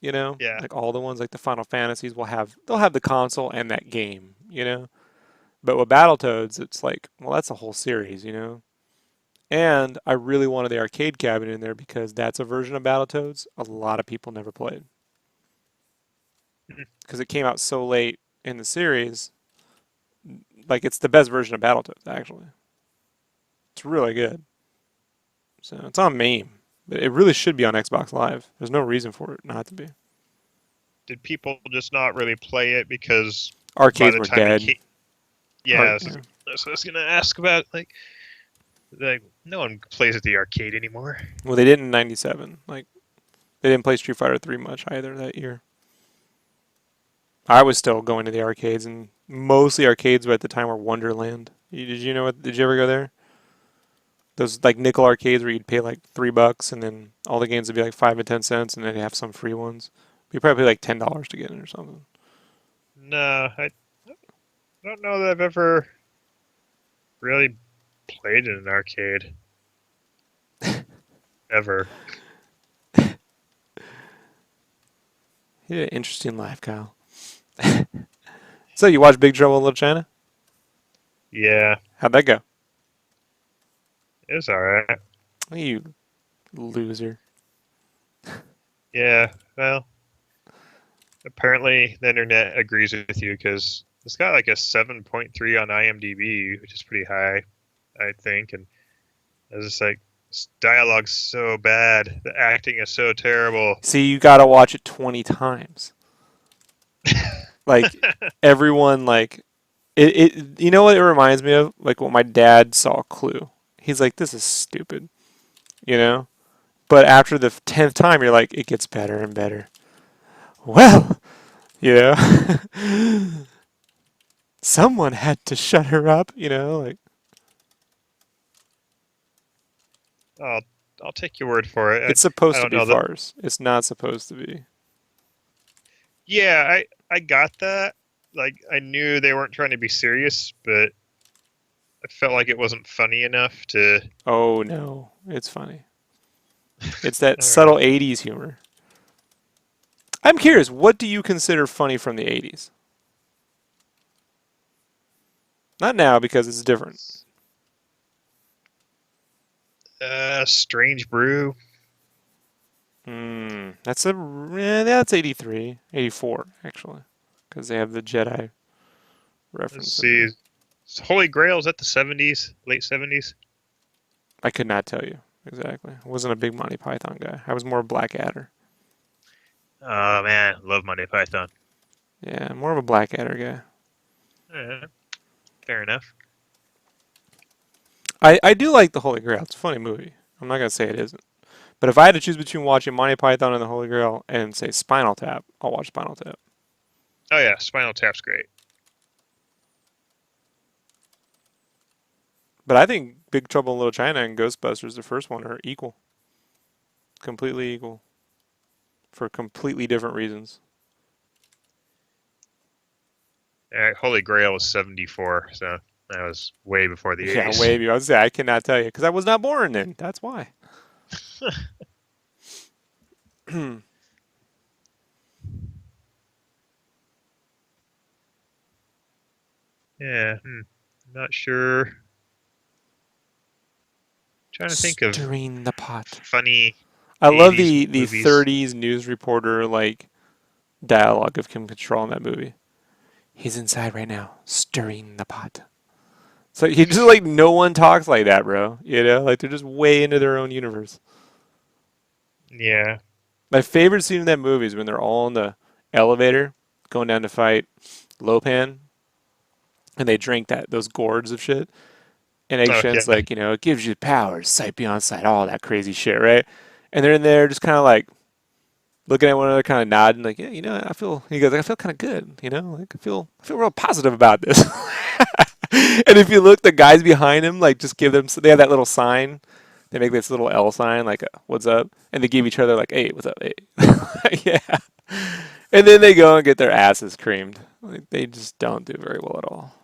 you know? Yeah. Like all the ones like the Final Fantasies they'll have the console and that game, you know? But with Battletoads, it's like, well, that's a whole series, you know? And I really wanted the arcade cabinet in there because that's a version of Battletoads a lot of people never played. Because it came out so late in the series, like it's the best version of Battletoads, actually. It's really good. So it's on MAME, but it really should be on Xbox Live. There's no reason for it not to be. Did people just not really play it because by Arcades the were time it dead. came, yeah, Yeah. that's what I was gonna ask about. Like no one plays at the arcade anymore. Well, they didn't in '97. Like they didn't play Street Fighter 3 much either that year. I was still going to the arcades, and mostly arcades at the time were Wonderland. Did you know what? Did you ever go there? Those like nickel arcades where you'd pay like $3, and then all the games would be like 5 and 10 cents, and then they'd have some free ones. You probably pay like $10 to get in or something. No, I don't know that I've ever really played in an arcade ever. You had an interesting life, Kyle. So you watched Big Trouble in Little China? Yeah, How'd that go? it was all right. You loser. Yeah, well, apparently the internet agrees with you because it's got like a 7.3 on IMDb, which is pretty high, I think. And I was just like, this dialogue's so bad, the acting is so terrible. See, you gotta watch it 20 times. Like everyone, like it. You know what it reminds me of? Like when my dad saw Clue. He's like, "This is stupid," you know. But after the 10th time, you're like, "It gets better and better." Well, you know, someone had to shut her up, you know. Like I'll I'll take your word for it. it's I supposed to don't be know that. farce. It's not supposed to be. Yeah, I got that. Like I knew they weren't trying to be serious, but I felt like it wasn't funny enough to. Oh no, it's funny. It's that All right. subtle 80s humor. I'm curious, what do you consider funny from the 80s? Not now because it's different. Strange Brew. That's 83, 84 actually, because they have the Jedi Let's reference in see. there. Is Holy Grail, is that the 70s, late 70s? I could not tell you exactly. I wasn't a big Monty Python guy. I was more Blackadder. Oh man, love Monty Python. Yeah, more of a Blackadder guy. Fair enough. I do like the Holy Grail. It's a funny movie. I'm not gonna say it isn't. But if I had to choose between watching Monty Python and the Holy Grail and say Spinal Tap, I'll watch Spinal Tap. Oh yeah, Spinal Tap's great. But I think Big Trouble in Little China and Ghostbusters, the first one, are equal. Completely equal. For completely different reasons. Holy Grail was 74, so that was way before the Yeah, 80s. way. I was say I cannot tell you because I was not born then. That's why. Yeah, not sure. Trying to think of Stirring the pot. funny I love 80s the movies. 30s news reporter like dialogue of Kim Cattrall in that movie. He's inside right now, stirring the pot. So he just like no one talks like that, bro. You know, like they're just way into their own universe. Yeah. My favorite scene in that movie is when they're all in the elevator going down to fight Lopan, and they drink those gourds of shit. And Egg Oh Shen's yeah. like, it gives you power, sight beyond sight, all that crazy shit, right? And they're in there just kind of like looking at one another, kind of nodding, like, yeah, I feel. He goes, I feel kind of good, like I feel real positive about this. And if you look, the guys behind him, like, just give them. They have that little sign. They make this little L sign, like, "What's up?" And they give each other like, "Hey, what's up?" Hey, yeah. And then they go and get their asses creamed. Like, they just don't do very well at all.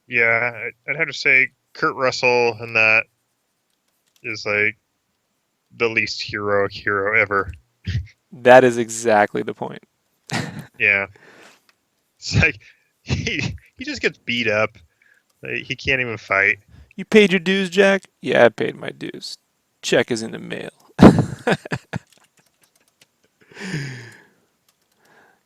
Yeah, I'd have to say Kurt Russell and that is like the least heroic hero ever. That is exactly the point. Yeah. It's like he just gets beat up. Like, he can't even fight. You paid your dues, Jack? Yeah, I paid my dues. Check is in the mail.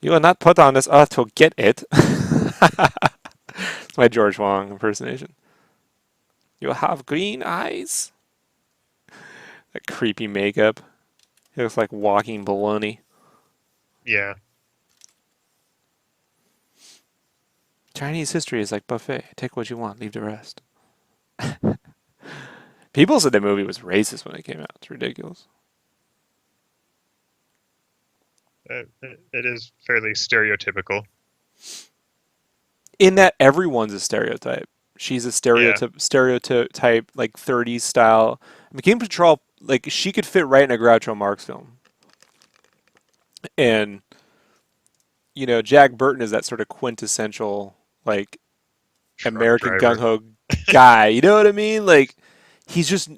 You will not put on this earth to get it. It's my George Wong impersonation. You have green eyes. That creepy makeup. He looks like walking baloney. Yeah. Chinese history is like buffet. Take what you want, leave the rest. People said the movie was racist when it came out. It's ridiculous. It is fairly stereotypical. In that everyone's a stereotype. She's a Yeah. stereotype like 30s style. Kim Cattrall, like she could fit right in a Groucho Marx film. And Jack Burton is that sort of quintessential like Truck American gung driver. ho guy. You know what I mean? Like he's just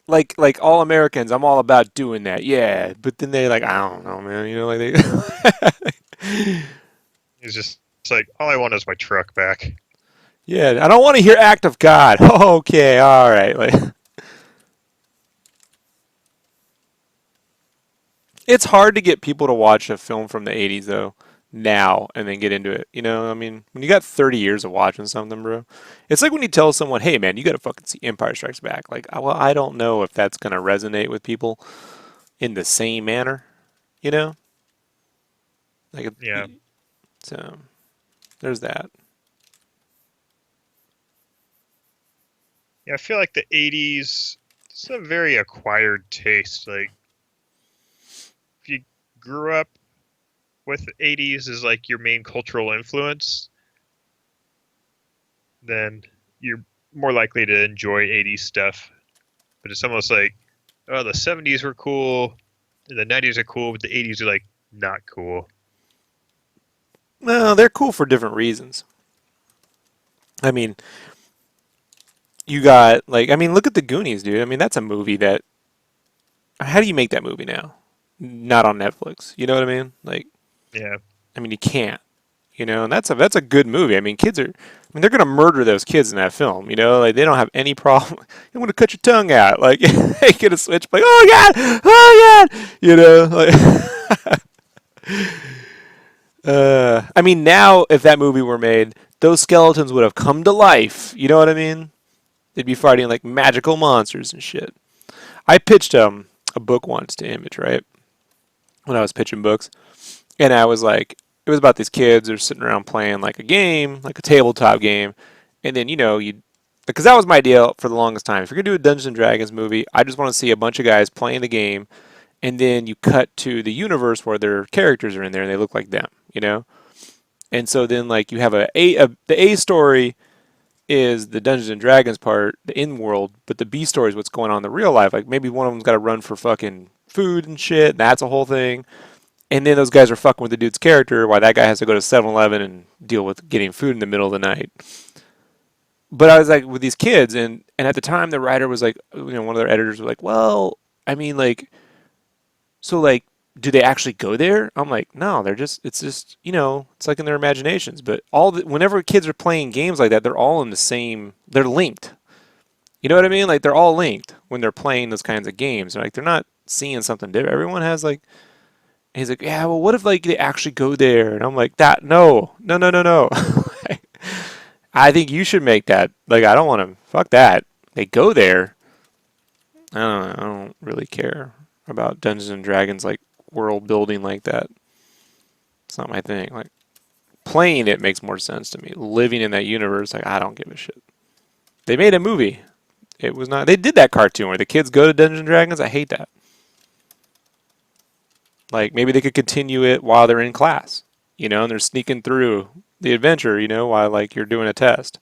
like all Americans. I'm all about doing that. Yeah, but then they like I don't know, man. Like they. He's just it's like all I want is my truck back. Yeah, I don't want to hear "Act of God." Okay, all right. Like it's hard to get people to watch a film from the '80s though now and then get into it. I mean, when you got 30 years of watching something, bro, it's like when you tell someone, "Hey, man, you got to fucking see Empire Strikes Back." Like, well, I don't know if that's gonna resonate with people in the same manner. You know, like Yeah. so. There's that. Yeah, I feel like the 80s it's a very acquired taste. Like if you grew up with the 80s as like your main cultural influence, then you're more likely to enjoy 80s stuff. But it's almost like, oh, the 70s were cool, and the 90s are cool, but the 80s are like not cool. No, they're cool for different reasons. I mean, you got like, I mean, look at the Goonies, dude. I mean, that's a movie that. How do you make that movie now? Not on Netflix. You know what I mean? Like, Yeah. I mean, you can't. You know, and that's a good movie. I mean, kids are. I mean, they're gonna murder those kids in that film. You know, like they don't have any problem. I'm gonna cut your tongue out. Like they get a switch. Like, oh god, oh god. You know, like. I mean, now if that movie were made, those skeletons would have come to life. You know what I mean? They'd be fighting like magical monsters and shit. I pitched a book once to Image, right? When I was pitching books, and I was like, it was about these kids. They're sitting around playing like a game, like a tabletop game, and then you, because that was my deal for the longest time. If you're gonna do a Dungeons and Dragons movie, I just want to see a bunch of guys playing the game, and then you cut to the universe where their characters are in there and they look like them, you know. And so then like you have the A story is the Dungeons and Dragons part, the in world, but the B story is what's going on in the real life. Like maybe one of them's got to run for fucking food and shit. That's a whole thing. And then those guys are fucking with the dude's character while that guy has to go to 7-Eleven and deal with getting food in the middle of the night. But I was like with these kids, and at the time the writer was like, one of their editors was like, well, I mean, like, so like, do they actually go there? I'm like, no, it's just, it's like in their imaginations. But whenever kids are playing games like that, they're all in the same, they're linked. You know what I mean? Like they're all linked when they're playing those kinds of games. Like they're not seeing something different. Everyone has like, he's like, yeah, well, what if like they actually go there? And I'm like, no, no, no, no, no. I think you should make that. Like, I don't want to, fuck that. They go there. I don't really care about Dungeons and Dragons, like world building like that. It's not my thing. Like, playing it makes more sense to me. Living in that universe, like, I don't give a shit. They made a movie. It was not, they did that cartoon where the kids go to Dungeons and Dragons. I hate that. Like, maybe they could continue it while they're in class, and they're sneaking through the adventure, while like you're doing a test.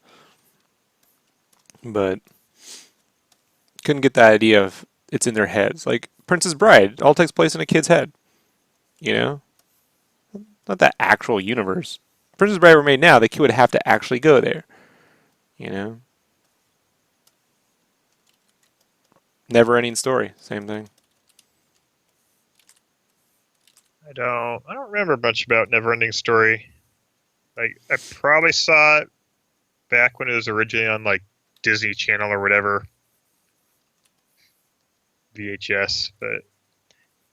But couldn't get the idea of it's in their heads. Like Princess Bride, it all takes place in a kid's head. You know, not that actual universe. Princess Bride were made now, the kid would have to actually go there. You know, never ending story, same thing. I don't remember much about Neverending Story. Like I probably saw it back when it was originally on like Disney Channel or whatever. VHS, but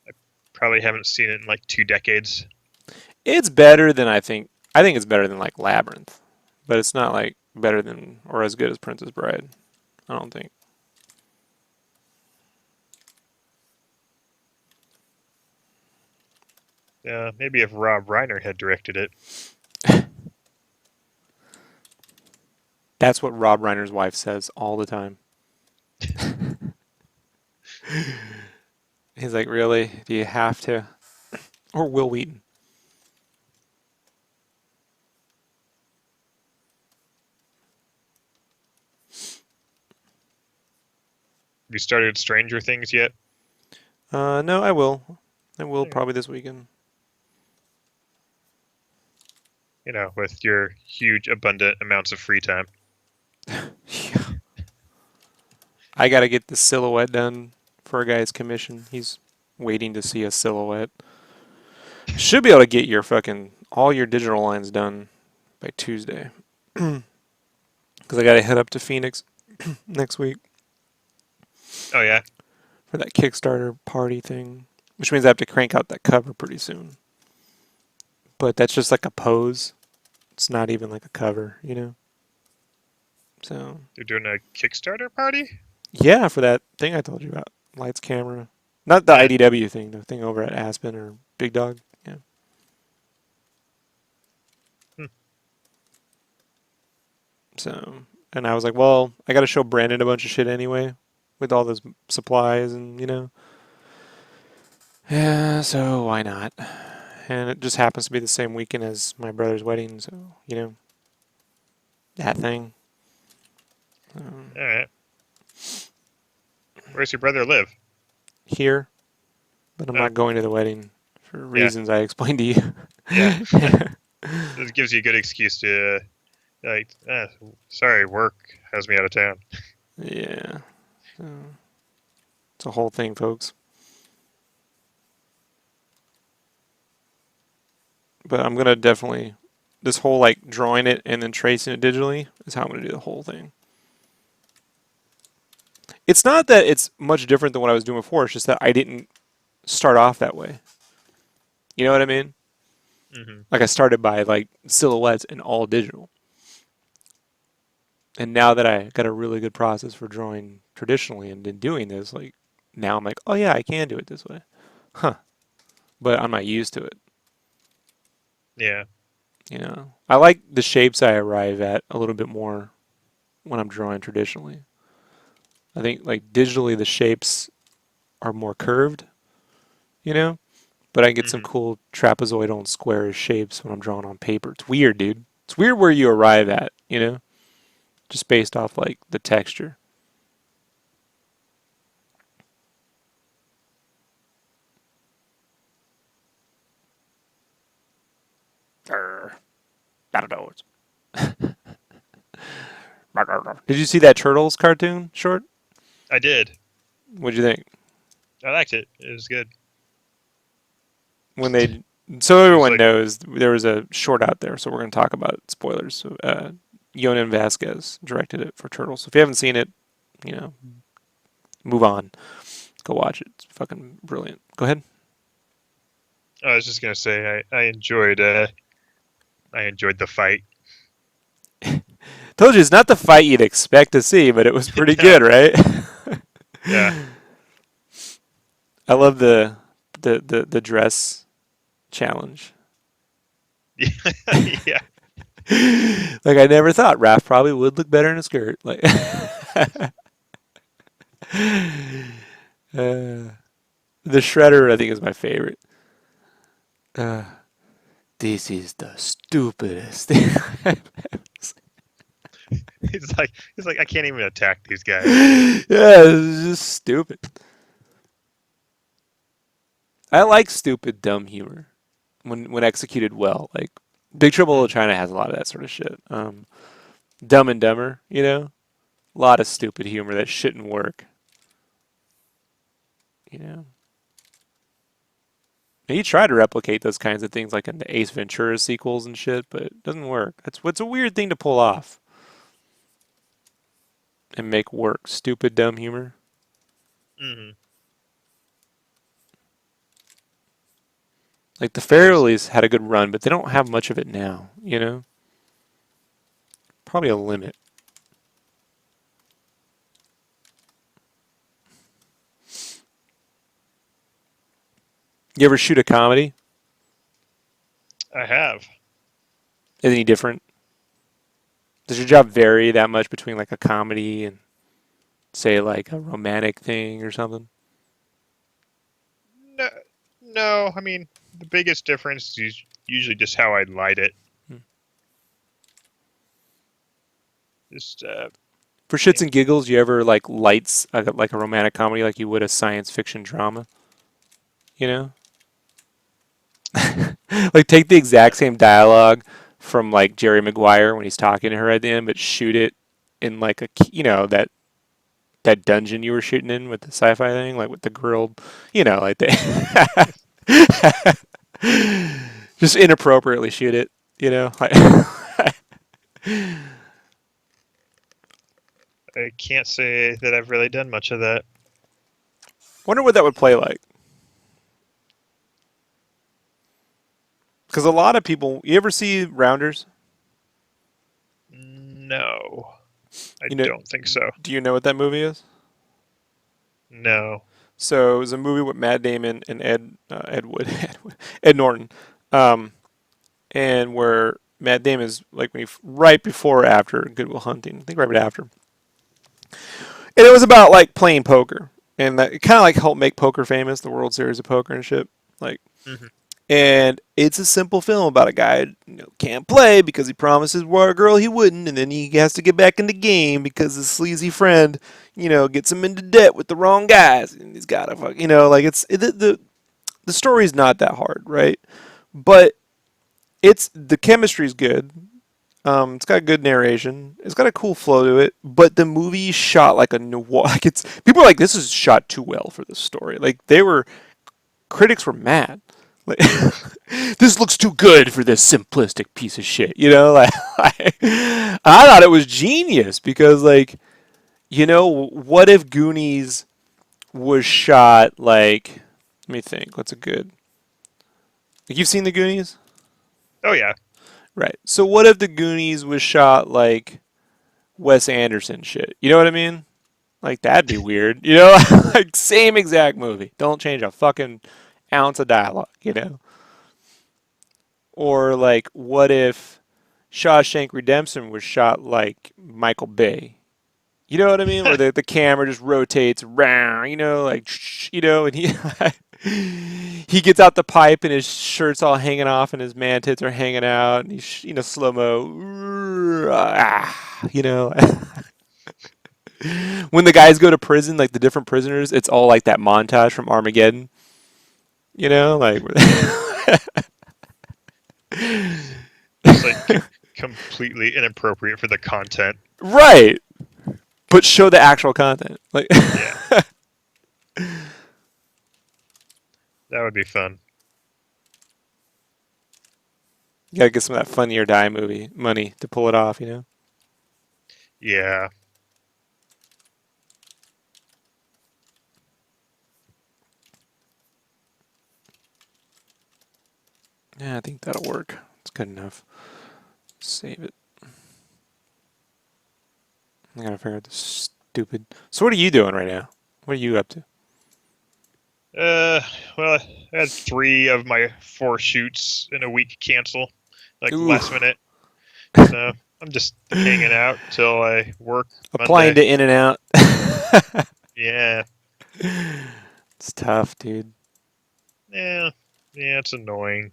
I probably haven't seen it in like 2 decades. It's better than I think. I think it's better than like Labyrinth, but it's not like better than or as good as Princess Bride. I don't think. Yeah, maybe if Rob Reiner had directed it. That's what Rob Reiner's wife says all the time. He's like, really? Do you have to? Or Will Wheaton. Have you started Stranger Things yet? No, I will. I will Yeah. probably this weekend. You know, with your huge, abundant amounts of free time. Yeah. I gotta get the silhouette done for a guy's commission. He's waiting to see a silhouette. Should be able to get your fucking all your digital lines done by Tuesday. Because I gotta head up to Phoenix next week Oh yeah, for that Kickstarter party thing, which means I have to crank out that cover pretty soon. But that's just like a pose. It's not even like a cover. So you're doing a Kickstarter party? yeah, for that thing I told you about, lights, camera, not the Yeah. IDW thing, the thing over at Aspen or Big Dog. Yeah. Hmm. So, and I was like, well, I got to show Brandon a bunch of shit anyway, with all those supplies and. Yeah, so why not? And it just happens to be the same weekend as my brother's wedding, so that thing. All right. Where's your brother live? Here, but I'm Oh, not going to the wedding for yeah, reasons I explained to you. yeah. This gives you a good excuse to like, sorry, work has me out of town. Yeah. So, it's a whole thing, folks. But I'm gonna definitely this whole like drawing it and then tracing it digitally is how I'm gonna do the whole thing. It's not that it's much different than what I was doing before. It's just that I didn't start off that way. You know what I mean? Hmm. Like I started by like silhouettes and all digital. And now that I got a really good process for drawing traditionally and then doing this, like now I'm like, oh yeah, I can do it this way. Huh. But I'm not used to it. Yeah. You know, I like the shapes I arrive at a little bit more when I'm drawing traditionally. I think like digitally the shapes are more curved, you know, but I can get some Hmm. cool trapezoidal and squarish shapes when I'm drawing on paper. It's weird, dude. It's weird where you arrive at, you know, just based off like the texture. Arr, Battletoads. Did you see that Turtles cartoon short? I did. What'd you think? I liked it. It was good. When they so It was everyone like, knows there was a short out there, so we're going to talk about it. Spoilers. So, Yonan Vasquez directed it for Turtles. So if you haven't seen it, you know, move on. Go watch it. It's fucking brilliant. Go ahead. I was just gonna say, I enjoyed the fight. Told you it's not the fight you'd expect to see, but it was pretty No, good, right? yeah, I love the dress challenge. yeah. Like I never thought Raph probably would look better in a skirt. Like the shredder, I think is my favorite. Uh, this is the stupidest thing. He's like, I can't even attack these guys. Yeah, it's just stupid. I like stupid, dumb humor when executed well. Like Big Trouble in Little Hmm. China has a lot of that sort of shit. Dumb and Dumber, you know, a lot of stupid humor that shouldn't work. You know, and he tried to replicate those kinds of things like in the Ace Ventura sequels and shit, but it doesn't work. That's what's a weird thing to pull off and make work. Stupid, dumb humor. Hmm. Like the Yeah, there's. Farrellys had a good run, but they don't have much of it now. You know, probably a limit. You ever shoot a comedy? I have. Is any different? Does your job vary that much between like a comedy and say like a romantic thing or something? No, no. I mean, the biggest difference is usually just how I light it. Hmm. Just, For I shits mean, and giggles, you ever like lights like a romantic comedy like you would a science fiction drama? You know, like take the exact same dialogue from like Jerry Maguire when he's talking to her at the end, but shoot it in like a that dungeon you were shooting in with the sci-fi thing, like with the grilled, like they just inappropriately shoot it, like I can't say that I've really done much of that. wonder what that would play like. Because a lot of people, you ever see Rounders? No, I You know, don't think so. do you know what that movie is? No. So it was a movie with Matt Damon and Ed Norton, um, and where Matt Damon is like when right before or after Good Will Hunting, I think right after, and it was about like playing poker, and that it kind of like helped make poker famous, the World Series of Poker and shit, like. Hmm. And it's a simple film about a guy who can't play because he promises a girl he wouldn't, and then he has to get back in the game because his sleazy friend, gets him into debt with the wrong guys, and he's got to fuck, like the story's not that hard, right? But It's the chemistry's good. It's got good narration. It's got a cool flow to it, but the movie shot like a noir. Like it's people are like, this is shot too well for this story. Like they were critics were mad. Like this looks too good for this simplistic piece of shit. You know, like I thought it was genius because like what if Goonies was shot like? Let me think. What's a good? Like you've seen the Goonies, Oh yeah. right? So what if the Goonies was shot like Wes Anderson shit? You know what I mean? Like that'd be weird. Like same exact movie. Don't change a fucking ounce of dialogue. Or like what if Shawshank Redemption was shot like Michael Bay? You know what I mean? Where the camera just rotates around, like, and he gets out the pipe and his shirt's all hanging off and his man tits are hanging out and he's, slow mo, when the guys go to prison, like the different prisoners, it's all like that montage from Armageddon, like, It's like completely inappropriate for the content. right. But show the actual content. Like, Yeah. That would be fun. you gotta get some of that Funny or Die movie money to pull it off. Yeah. Yeah, I think that'll work. It's good enough. Save it. I gotta figure out this stupid. So what are you doing right now? What are you up to? Well, I had 3 of my 4 shoots in a week cancel, like Ooh. last minute. So I'm just hanging out till I work Applying Monday. to In and Out. Yeah. It's tough, dude. Yeah. Yeah, it's annoying.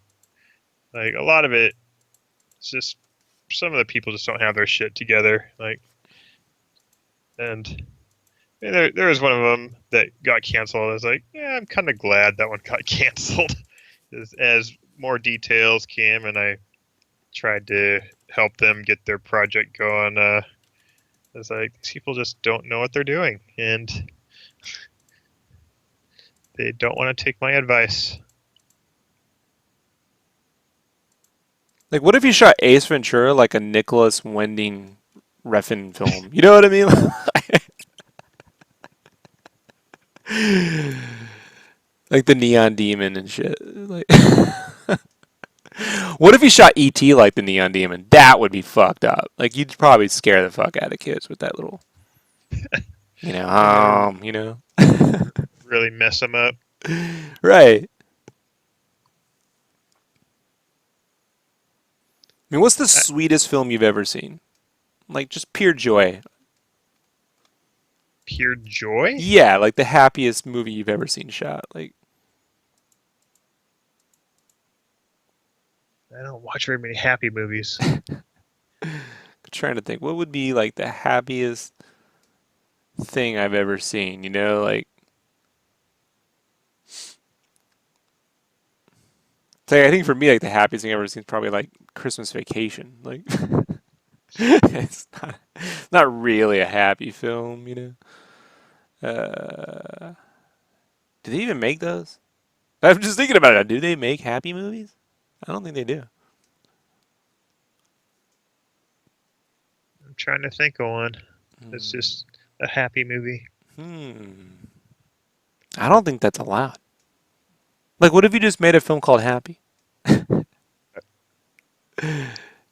Like a lot of it, it's just some of the people just don't have their shit together. Like, and there was one of them that got canceled. I was like, yeah, I'm kind of glad that one got canceled. As more details came, and I tried to help them get their project going. I was like, these people just don't know what they're doing, and they don't want to take my advice. Like, what if you shot Ace Ventura like a Nicholas Winding Refn film? You know what I mean? Like the Neon Demon and shit. Like, what if you shot E.T. like the Neon Demon? That would be fucked up. Like, you'd probably scare the fuck out of kids with that little, Yeah, you know. really mess them up. Right. I mean, what's the Uh, sweetest film you've ever seen? Like, just pure joy. Pure joy? Yeah, like the happiest movie you've ever seen shot. Like, I don't watch very many happy movies. trying to think, what would be like the happiest thing I've ever seen? Like, so I think for me, like the happiest thing I've ever seen is probably like Christmas Vacation. Like, it's not really a happy film. Do they even make those? I'm just thinking about it. Do they make happy movies? I don't think they do. I'm trying to think of one. It's Hmm. just a happy movie. Hmm. I don't think that's allowed. Like, what if you just made a film called Happy?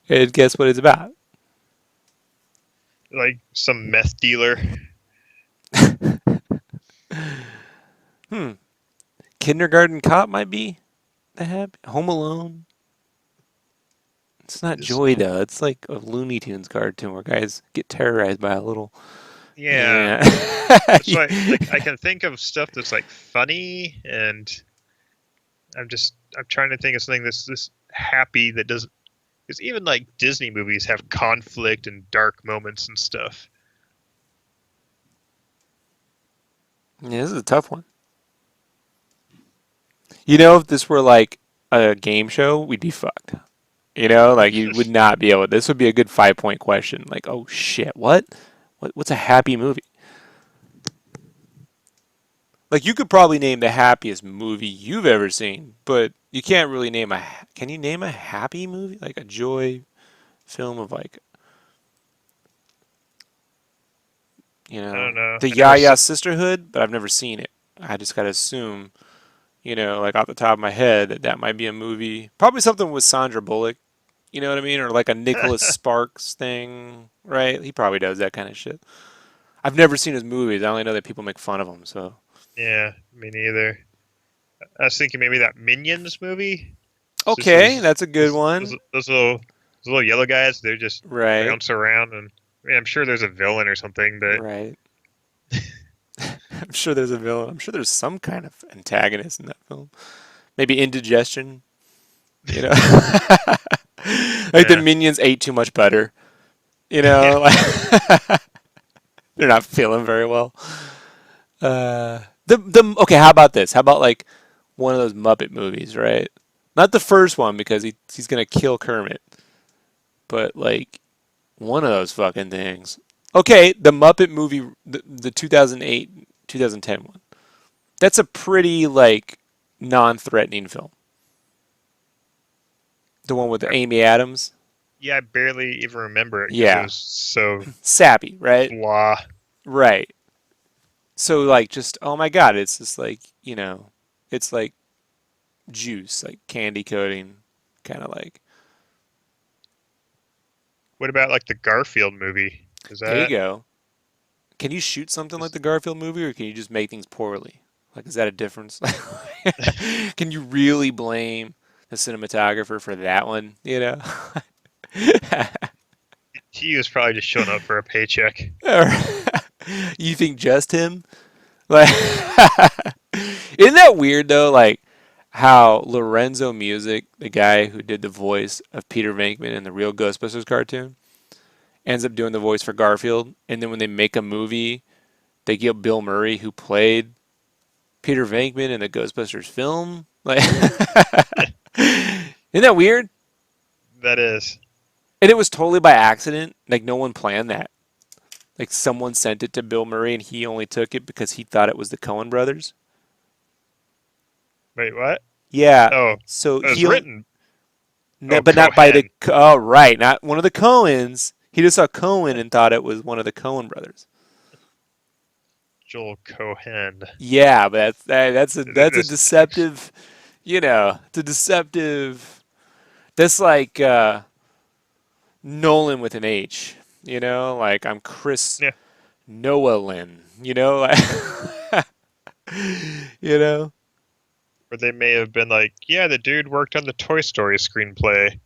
And guess what it's about? Like some meth dealer. Hmm. Kindergarten Cop might be the happy. Home Alone. It's not Is joy though. It's like a Looney Tunes cartoon where guys get terrorized by a little. Yeah. Yeah. That's why like I can think of stuff that's like funny, and I'm trying to think of something that's this happy that doesn't, because even like Disney movies have conflict and dark moments and stuff. Yeah, this is a tough one. If this were like a game show, we'd be fucked. You know, like you would not be able. This would be a good 5 point question. Like, oh shit, what? What's a happy movie? Like you could probably name the happiest movie you've ever seen, but you can't really name a. Can you name a happy movie? Like a joy film of like, I don't know. the I never Yaya saw. Sisterhood, but I've never seen it. I just gotta assume, like off the top of my head, that might be a movie. Probably something with Sandra Bullock. You know what I mean? Or like a Nicholas Sparks thing, right? He probably does that kind of shit. I've never seen his movies. I only know that people make fun of him. So Yeah, me neither. I was thinking maybe that Minions movie. It's just okay, that's a good one. those little yellow guys. They just Right, bounce around, and I mean, I'm sure there's a villain or something. But right. I'm sure there's a villain. I'm sure there's some kind of antagonist in that film. Maybe indigestion. You know, like the yeah, minions ate too much butter. yeah. Like they're not feeling very well. The okay. How about this? How about like one of those Muppet movies, right? Not the first one because he's gonna kill Kermit, but like one of those fucking things. Okay, the Muppet movie, the 2008, 2010 one. That's a pretty like non-threatening film. The one with I, Amy Adams. yeah, I barely even remember it because it Yeah, was so sappy, right? blah. Right. So like just oh my god, it's just like, it's like juice, like candy coating, kind of like. What about like the Garfield movie? Is There you that go. Can you shoot something like is the Garfield movie or can you just make things poorly? Like is that a difference? Can you really blame the cinematographer for that one, you know? he was probably just showing up for a paycheck? Or you think just him? Like, isn't that weird though? Like how Lorenzo Music, the guy who did the voice of Peter Venkman in the real Ghostbusters cartoon, ends up doing the voice for Garfield, and then when they make a movie, they get Bill Murray, who played Peter Venkman in the Ghostbusters film. Like, isn't that weird? That is. And it was totally by accident. Like no one planned that. Like someone sent it to Bill Murray, and he only took it because he thought it was the Coen brothers. Wait, what? Yeah. Oh, So it was he, written. Oh, but not by the. Cohen. Oh, right, not one of the Coens. He just saw Cohen and thought it was one of the Coen brothers. Joel Cohen. Yeah, but that's a There's X. deceptive. It's a deceptive. That's like Nolan with an H. Like I'm Chris Yeah, Nolan. Like, you know, or they may have been like, yeah, the dude worked on the Toy Story screenplay,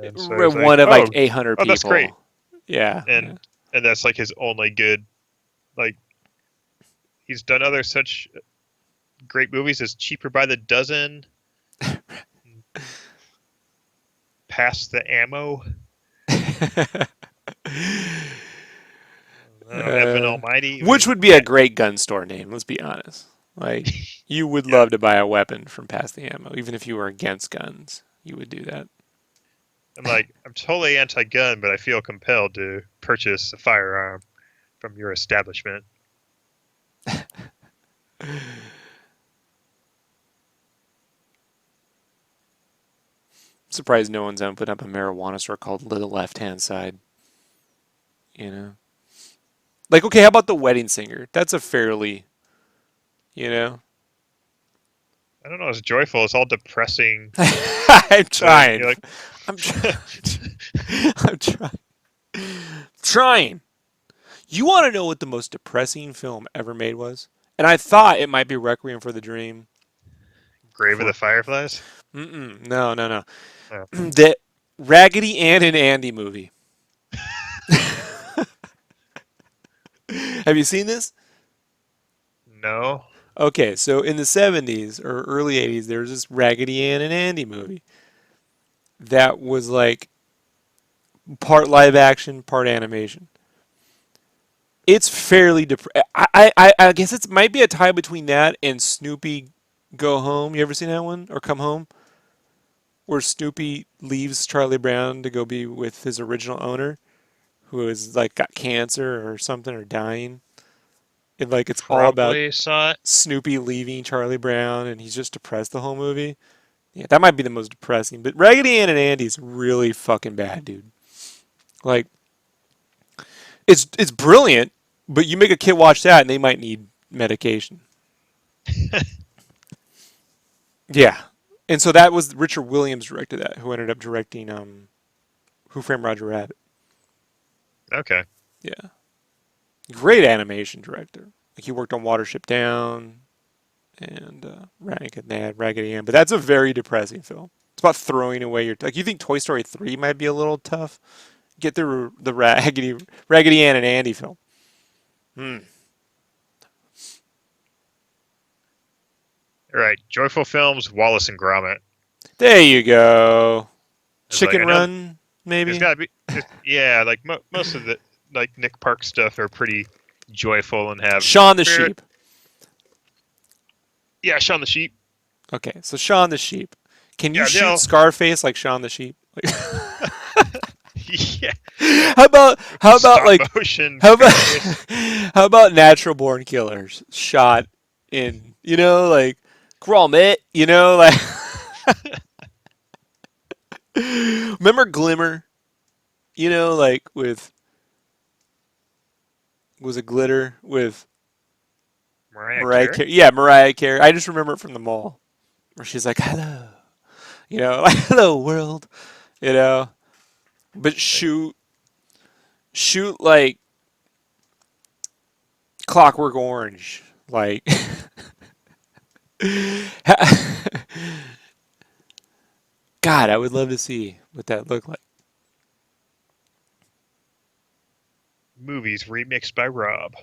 and so he's like, one of like 800 oh, that's great, people. Yeah, yeah. and that's like his only good, like he's done other such great movies as Cheaper by the Dozen, Past the Ammo, Evan Almighty. I Which mean, would be a great gun store name. Let's be honest. Like you would yeah, love to buy a weapon from Past the Ammo, even if you were against guns. You would do that. I'm like, I'm totally anti-gun, but I feel compelled to purchase a firearm from your establishment. Surprised no one's putting up a marijuana store called The Left Hand Side. You know, like okay, how about The Wedding Singer? That's a fairly, you know. I don't know. It's joyful. It's all depressing. I'm Thing. trying. You're like, I'm trying. I'm trying. Trying. You want to know what the most depressing film ever made was? And I thought it might be Requiem for the Dream. Grave of the For Fireflies. no, no, no. Oh, The Raggedy Ann and Andy movie. Have you seen this? no. Okay, so in the 70s or early 80s, there was this Raggedy Ann and Andy movie that was like part live action, part animation. It's fairly I guess it might be a tie between that and Snoopy Go Home. You ever seen that one or Come Home? where Snoopy leaves Charlie Brown to go be with his original owner, who is like got cancer or something or dying. And like it's all about Probably saw it. Snoopy leaving Charlie Brown, and he's just depressed the whole movie. Yeah, that might be the most depressing. But Raggedy Ann and Andy's really fucking bad, dude. Like, it's brilliant, but you make a kid watch that, and they might need medication. Yeah, and so that was Richard Williams directed that, who ended up directing Who Framed Roger Rabbit. Okay. Yeah, great animation director. Like he worked on Watership Down and Raggedy Ann, but that's a very depressing film. It's about throwing away your like. You think Toy Story 3 might be a little tough? Get the Raggedy Ann and Andy film. Hmm. All right. Joyful Films, Wallace and Gromit. There you go. It's like, Chicken I know Run, there's maybe. got to be. Yeah, like most of the like Nick Park stuff are pretty joyful and have Shaun the fair. Sheep. Yeah, Shaun the Sheep. Okay, so Shaun the Sheep. Can you Yeah, shoot Scarface like Shaun the Sheep? Like, yeah. how about Stop like motion. how about how about Natural Born Killers shot in like Gromit, like remember Glimmer, like with was it Glitter with Mariah Mariah Carey. Carey? Yeah, Mariah Carey. I just remember it from the mall where she's like hello, like hello world, you know. But shoot like Clockwork Orange, like God, I would love to see what that looked like. Movies remixed by Rob.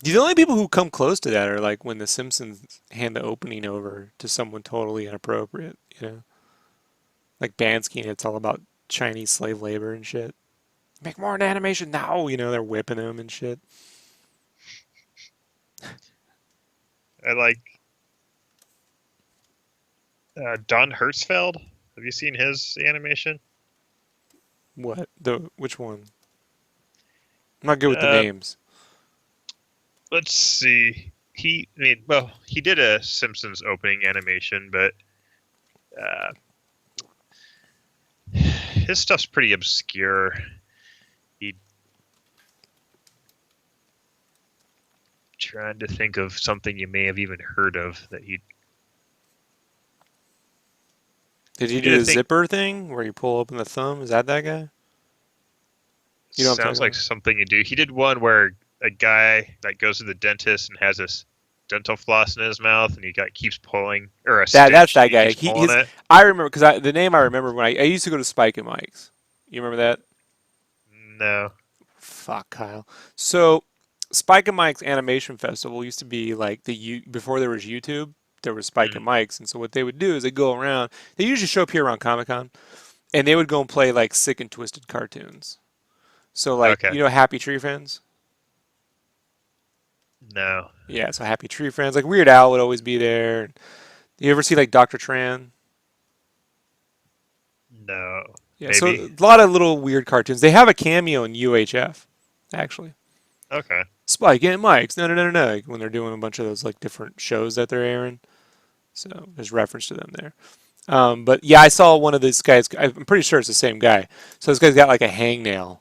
The only people who come close to that are like when the Simpsons hand the opening over to someone totally inappropriate, like Bansky, and it's all about Chinese slave labor and shit. Make more animation now, they're whipping them and shit. I like Don Hertzfeld. Have you seen his animation? What? Which one? I'm not good with the Uh, names. let's see. He did a Simpsons opening animation, but uh, his stuff's pretty obscure. He trying to think of something you may have even heard of that he Did he did do a the thing. zipper thing where you pull open the thumb? Is that guy? You know what I'm Sounds talking like about? something you do. He did one where a guy like goes to the dentist and has this dental floss in his mouth, and keeps pulling, or a That's stitch, and that he guy. keeps He pulling his it. I remember because the name I remember when I used to go to Spike and Mike's. You remember that? No. Fuck Kyle. So Spike and Mike's Animation Festival used to be like before there was YouTube. There was Spike Mm, and Mike's, and so what they would do is they go around. They usually show up here around Comic Con, and they would go and play like sick and twisted cartoons. So like okay. Happy Tree Friends. No. Yeah, so Happy Tree Friends. Like Weird Al would always be there. You ever see like Dr. Tran? No. Yeah, so Maybe. a lot of little weird cartoons. They have a cameo in UHF, actually. Okay. Spike and Mike's, no, like when they're doing a bunch of those like different shows that they're airing. So there's reference to them there. But yeah, I saw one of these guys. I'm pretty sure it's the same guy. So this guy's got like a hangnail,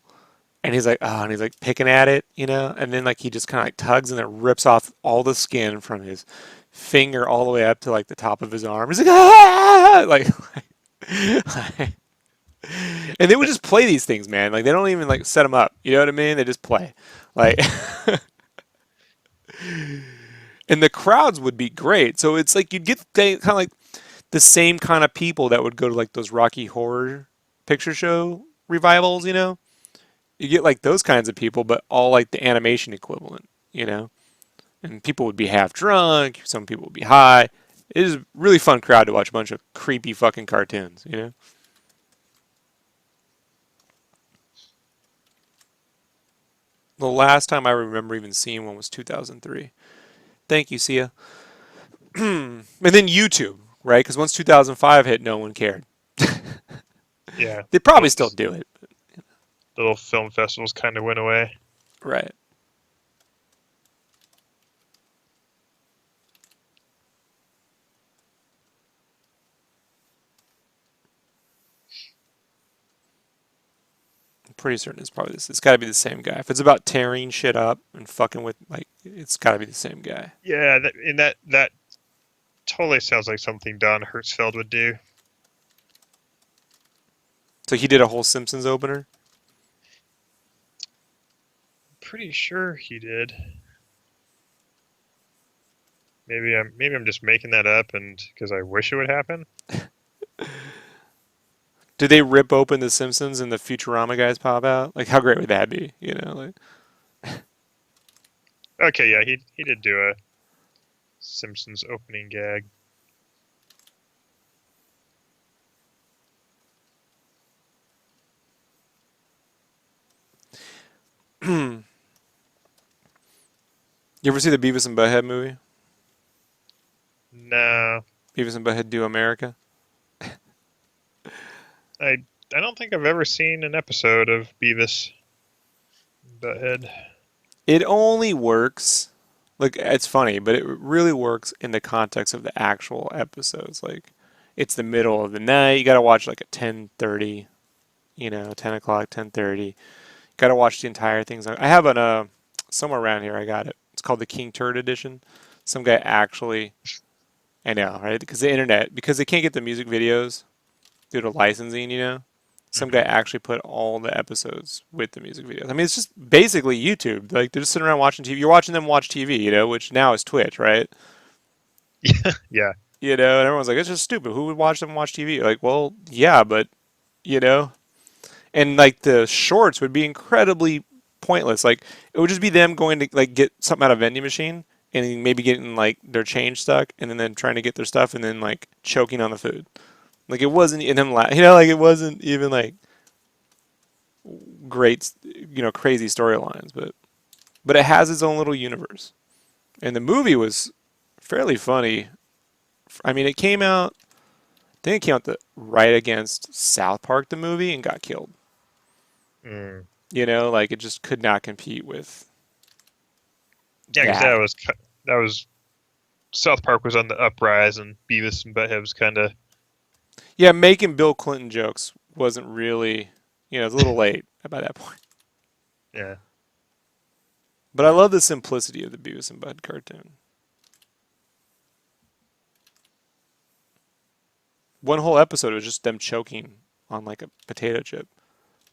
and he's like, oh, and he's like picking at it, and then like he just kind of like tugs and it rips off all the skin from his finger all the way up to like the top of his arm. He's like, ah, like and they would just play these things, man. Like they don't even like set them up. You know what I mean? They just play, like, and the crowds would be great. So it's like you'd get kind of like the same kind of people that would go to like those Rocky Horror Picture Show revivals. You get like those kinds of people, but all like the animation equivalent. And people would be half drunk. Some people would be high. It is a really fun crowd to watch a bunch of creepy fucking cartoons. The last time I remember even seeing one was 2003. Thank you, Sia. And then YouTube. right? Because once 2005 hit, no one cared. Yeah, They probably still those do it, little film festivals kind of went away. right? I'm pretty certain it's probably this. It's got to be the same guy. If it's about tearing shit up and fucking with, like, it's got to be the same guy. Yeah, that totally sounds like something Don Hertzfeld would do. So he did a whole Simpsons opener. Pretty sure he did. Maybe I'm just making that up, and because I wish it would happen. Did they rip open the Simpsons and the Futurama guys pop out? Like, how great would that be? You know, like. Okay, yeah, he did do a Simpsons opening gag. You ever see the Beavis and Butthead movie? No, Beavis and Butthead Do America? I don't think I've ever seen an episode of Beavis and Butthead. It only works. Like, it's funny, but it really works in the context of the actual episodes. Like, it's the middle of the night. You got to watch like at 10:30, 10 o'clock, 10:30. Got to watch the entire thing. I have an somewhere around here. I got it. It's called the King Turd edition. Some guy actually, I know, right? Because the internet, because they can't get the music videos due to licensing. Some guy Hmm. actually put all the episodes with the music videos. I mean, it's just basically YouTube. Like they're just sitting around watching TV. You're watching them watch TV, which now is Twitch, right? Yeah, yeah, And everyone's like, it's just stupid. Who would watch them watch TV? Like, well, yeah, but you know, and like the shorts would be incredibly pointless. Like it would just be them going to like get something out of a vending machine and maybe getting like their change stuck and then trying to get their stuff and then like choking on the food. Like it wasn't in him, like it wasn't even like great, crazy storylines, but it has its own little universe. And the movie was fairly funny. I mean, it came out. I think it came out right against South Park, the movie, and got killed. mm. Like it just could not compete with Yeah. Because that. that was South Park was on the uprise, and Beavis and Butthead was kind of Yeah, making Bill Clinton jokes wasn't really, it's a little late by that point. yeah, But I love the simplicity of the Beavis and Bud cartoon. One whole episode was just them choking on like a potato chip.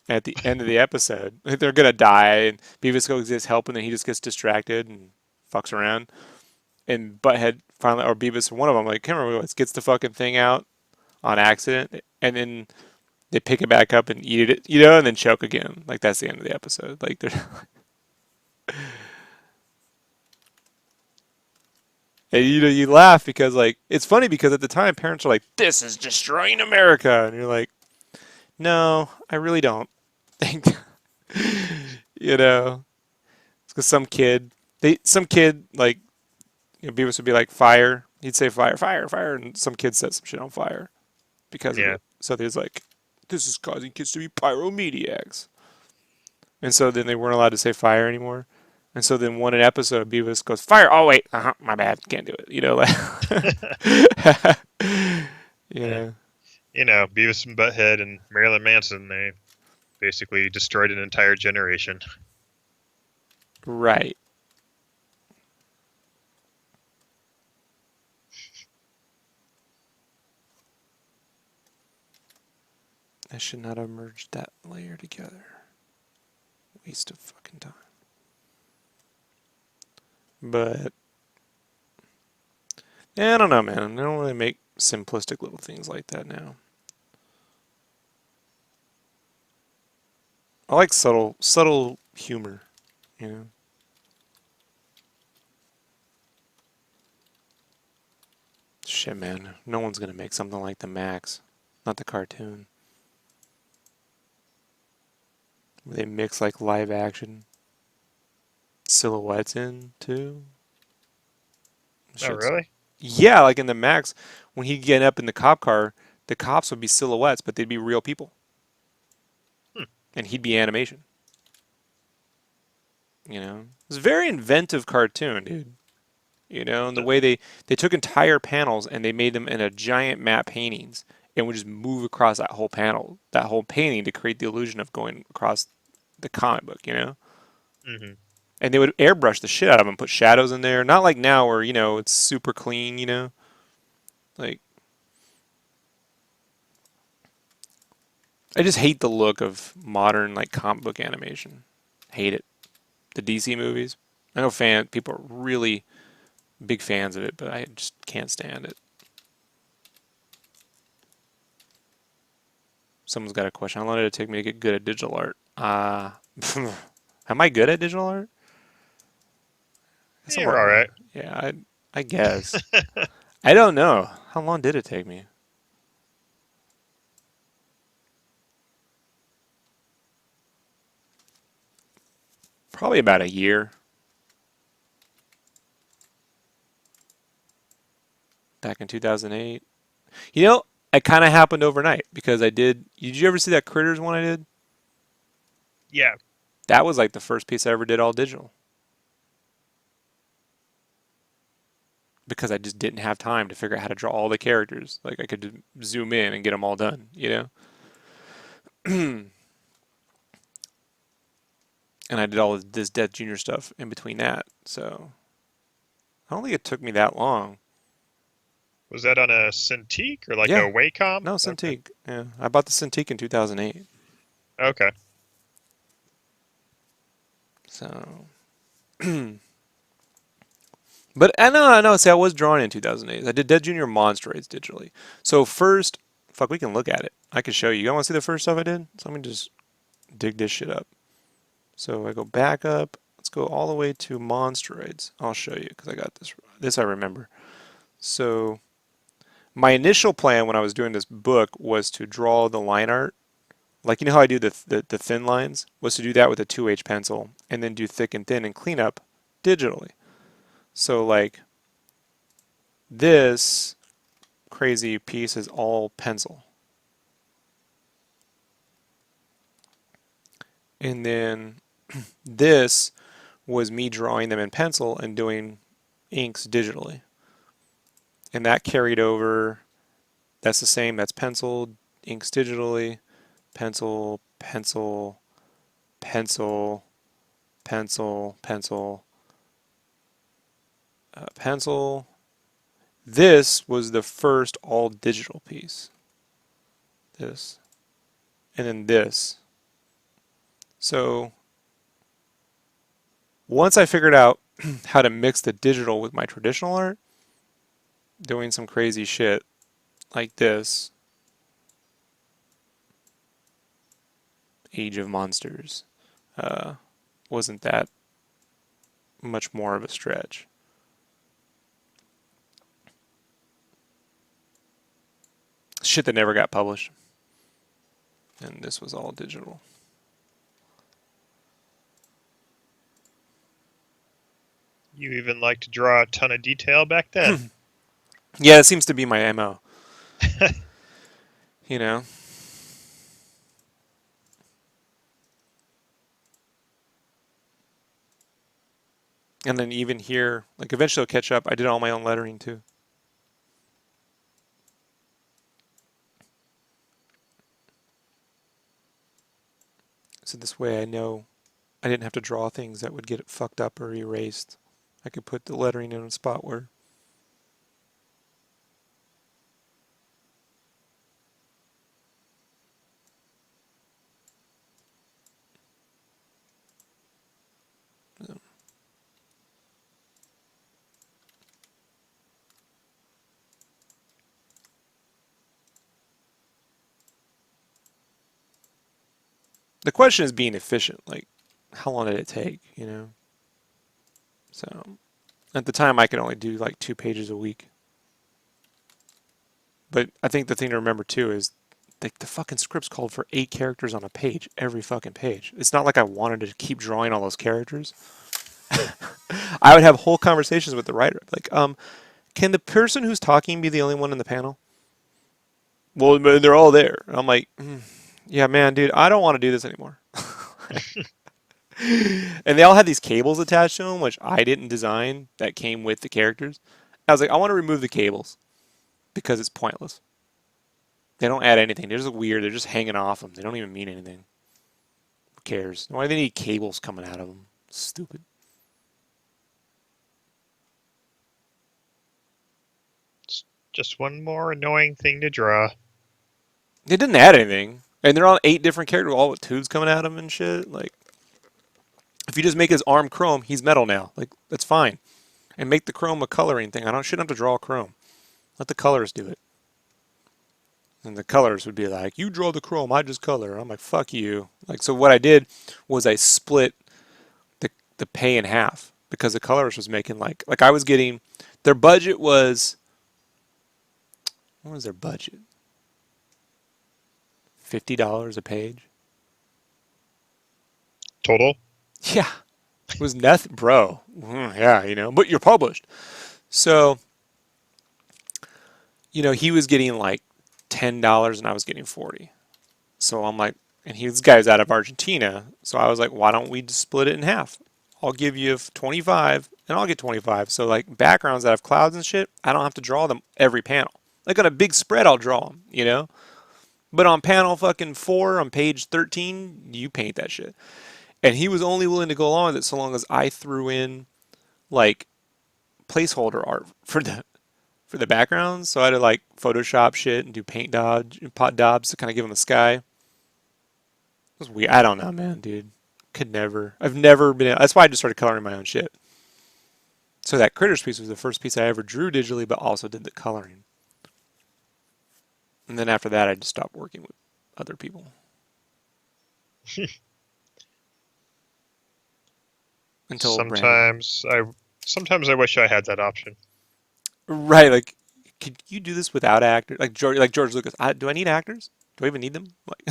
And at the end of the episode, they're gonna die, and Beavis goes gets help, and then he just gets distracted and fucks around. And Butthead finally, or Beavis, or one of them, like, can't remember what, gets the fucking thing out on accident, and then they pick it back up and eat it, and then choke again. Like that's the end of the episode. Like they're, and you laugh because like it's funny because at the time parents are like, "This is destroying America," and you're like, "No, I really don't think." you know, it's because some kid like Beavis would be like fire. He'd say fire, fire, fire, and some kid set some shit on fire because of yeah. it. So there's like, this is causing kids to be pyromaniacs. And so then they weren't allowed to say fire anymore. And so then one episode, Beavis goes, fire. Oh, wait. My bad. Can't do it. Like, Yeah. yeah. Beavis and Butthead and Marilyn Manson, they basically destroyed an entire generation. Right. I should not have merged that layer together. Waste of fucking time. But, yeah, I don't know, man. I don't really make simplistic little things like that now. I like subtle humor, you know. Shit, man. No one's gonna make something like the Max, not the cartoon. Where they mix like live action silhouettes in too. Oh, Shit's really? Yeah, like in the Max, when he'd get up in the cop car, the cops would be silhouettes, but they'd be real people, Hmm. and he'd be animation. It's a very inventive cartoon, dude. And the way they took entire panels and they made them into giant matte paintings and would just move across that whole panel, that whole painting to create the illusion of going across the comic book. Hmm. And they would airbrush the shit out of them, put shadows in there. Not like now where, it's super clean. Like, I just hate the look of modern, like, comic book animation. Hate it. The DC movies. I know people are really big fans of it, but I just can't stand it. Someone's got a question. How long did it take me to get good at digital art? Am I good at digital art? You're all right. Yeah, I guess. I don't know. How long did it take me? Probably about a year. Back in 2008. It kind of happened overnight because I did. Did you ever see that Critters one I did? Yeah. That was like the first piece I ever did all digital because I just didn't have time to figure out how to draw all the characters. Like I could zoom in and get them all done. And I did all this Death Junior stuff in between that. So I don't think it took me that long. Was that on a Cintiq or like Yeah. a Wacom? No, Okay. Cintiq. Yeah. I bought the Cintiq in 2008. Okay. So, but I know. See, I was drawing in 2008. I did Dead Junior Monstroids digitally. So first, fuck, we can look at it. I can show you. You want to see the first stuff I did? So let me just dig this shit up. So I go back up. Let's go all the way to Monstroids. I'll show you because I got this. This I remember. So my initial plan when I was doing this book was to draw the line art. Like, how I do the thin lines? Was to do that with a 2H pencil and then do thick and thin and clean up digitally. So, like, this crazy piece is all pencil. And then this was me drawing them in pencil and doing inks digitally. And that carried over. That's the same. That's pencil, inks digitally, pencil, pencil, pencil, pencil, pencil, pencil. This was the first all digital piece. This. And then this. So once I figured out how to mix the digital with my traditional art, doing some crazy shit like this, Age of Monsters, wasn't that much more of a stretch. Shit that never got published. And this was all digital. You even like to draw a ton of detail back then. Yeah, it seems to be my MO. you know? And then even here, like eventually it'll catch up. I did all my own lettering too. So this way I know I didn't have to draw things that would get fucked up or erased. I could put the lettering in a spot where the question is being efficient. Like, how long did it take? So, at the time, I could only do like 2 pages a week. But I think the thing to remember too is the fucking scripts called for 8 characters on a page, every fucking page. It's not like I wanted to keep drawing all those characters. I would have whole conversations with the writer, like, Can the person who's talking be the only one in the panel? Well, they're all there. And I'm like, yeah, man, dude, I don't want to do this anymore. And they all had these cables attached to them, which I didn't design, that came with the characters. I was like, I want to remove the cables because it's pointless. They don't add anything. They're just weird. They're just hanging off them. They don't even mean anything. Who cares? Why do they need cables coming out of them? Stupid. It's just one more annoying thing to draw. They didn't add anything. And they're on 8 different characters, all with tubes coming at them and shit. Like, if you just make his arm chrome, he's metal now. Like, that's fine. And make the chrome a coloring thing. Shouldn't have to draw chrome. Let the colors do it. And the colors would be like, you draw the chrome, I just color. I'm like, fuck you. Like, so what I did was I split the pay in half because the colorist was making like I was getting, their budget was, what was their budget? $50 a page. Total? Yeah. It was nothing, bro. Yeah, but you're published. So, he was getting like $10 and I was getting 40. So I'm like, and this guy's out of Argentina. So I was like, why don't we just split it in half? I'll give you 25 and I'll get 25. So like backgrounds that have clouds and shit, I don't have to draw them every panel. Like on a big spread, I'll draw them, But on panel fucking 4 on page 13, you paint that shit. And he was only willing to go along with it so long as I threw in like placeholder art for the backgrounds. So I had to like Photoshop shit and do paint pot daubs to kind of give him a sky. It was weird. I don't know, man, dude. Could never. I've never been. That's why I just started coloring my own shit. So that Critters piece was the first piece I ever drew digitally, but also did the coloring. And then after that, I just stopped working with other people. Until sometimes I wish I had that option. Right, like, could you do this without actors? Like George Lucas. Do I need actors? Do I even need them? Like,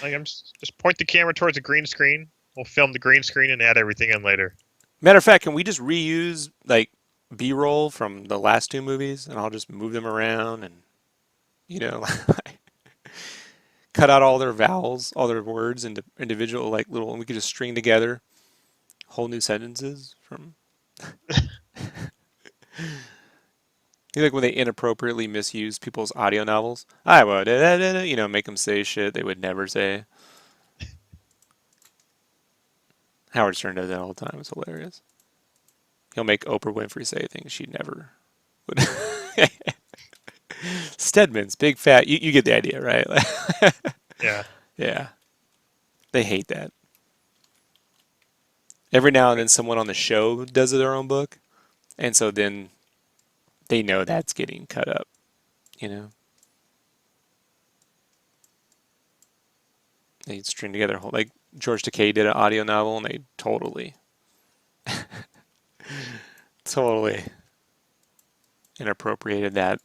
Like I'm just point the camera towards a green screen. We'll film the green screen and add everything in later. matter of fact, can we just reuse like B-roll from the last 2 movies, and I'll just move them around and cut out all their vowels, all their words into individual like little, and we could just string together whole new sentences from. Like when they inappropriately misuse people's audio novels. I would, make them say shit they would never say. Howard Stern does that all the time. It's hilarious. He'll make Oprah Winfrey say things she never would. Stedman's big fat. You get the idea, right? Yeah. Yeah. They hate that. Every now and then someone on the show does their own book. And so then they know that's getting cut up, They string together like George Takei did an audio novel, and they totally inappropriated that.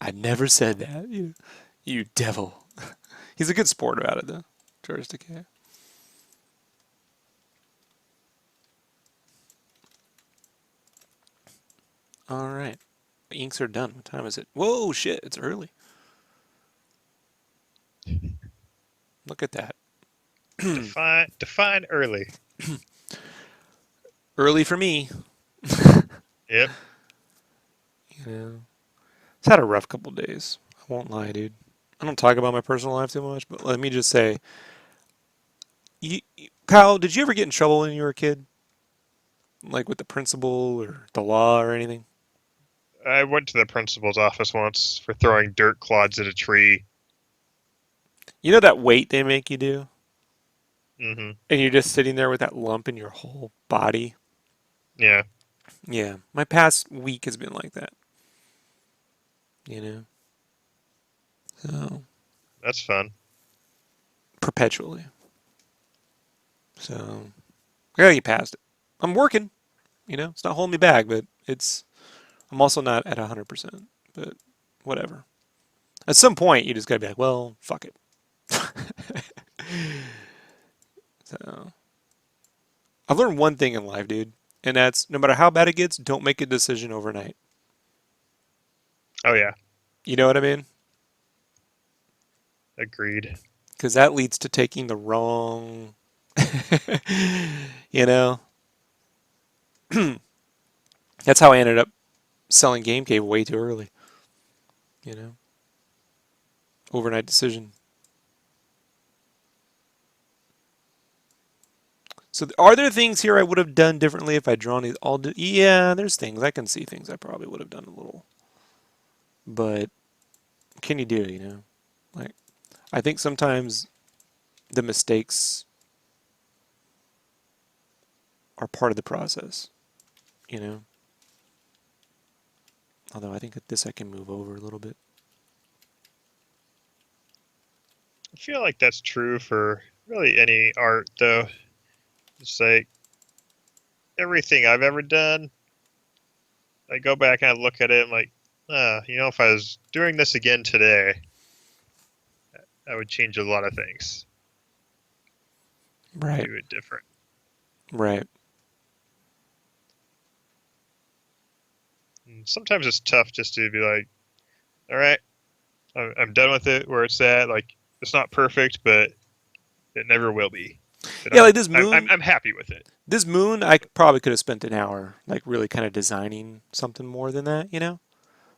I never said that, you devil. He's a good sport about it, though, George Takei. All right. The inks are done. What time is it? Whoa, shit, it's early. Look at that. Define early. Early for me. Yep. It's had a rough couple days. I won't lie, dude. I don't talk about my personal life too much, but let me just say, Kyle, did you ever get in trouble when you were a kid? Like with the principal or the law or anything? I went to the principal's office once for throwing dirt clods at a tree. You know that weight they make you do? Mm-hmm. And you're just sitting there with that lump in your whole body? Yeah. Yeah. My past week has been like that. So. That's fun. Perpetually. So. I gotta get past it. I'm working. It's not holding me back, but I'm also not at 100%. But whatever. At some point, you just gotta be like, well, fuck it. So, I've learned one thing in life, dude. And that's no matter how bad it gets, don't make a decision overnight. Oh yeah, You know what I mean? agreed. Because that leads to taking the wrong, you know? That's how I ended up selling Game Cave way too early, you know? Overnight decision. So are there things here I would have done differently if I'd drawn these all? Yeah, there's things. I can see things I probably would have done a little. But what can you do, you know? Like, I think sometimes the mistakes are part of the process, you know? Although I think that this I can move over a little bit. I feel like that's true for really any art, though. It's like everything I've ever done, I go back and I look at it and I'm like, if I was doing this again today, I would change a lot of things, Right, do it different. right. And sometimes it's tough just to be like, all right, I'm done with it where it's at. Like, it's not perfect, but it never will be. But Yeah, I'm like this I'm I'm, moon. I'm happy with it. This moon, I probably could have spent an hour, like really kind of designing something more than that, you know?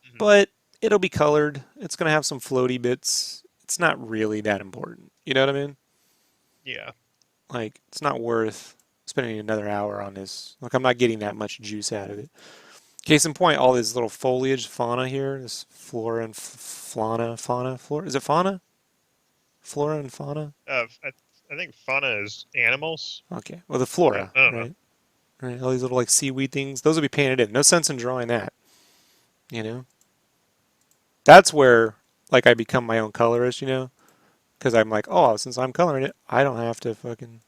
Hmm. But it'll be colored. It's gonna have some floaty bits. It's not really that important. You know what I mean? Yeah. Like, it's not worth spending another hour on this. Like, I'm not getting that much juice out of it. Case in point, all this little foliage, fauna here, this flora and fauna, flora. Is it fauna? Flora and fauna? I think fauna is animals, Okay. Well, the but flora, I don't know. right? Right. All these little like seaweed things. Those will be painted in. No sense in drawing that. You know. That's where like I become my own colorist. You know, because I'm like, oh, since I'm coloring it, I don't have to fucking.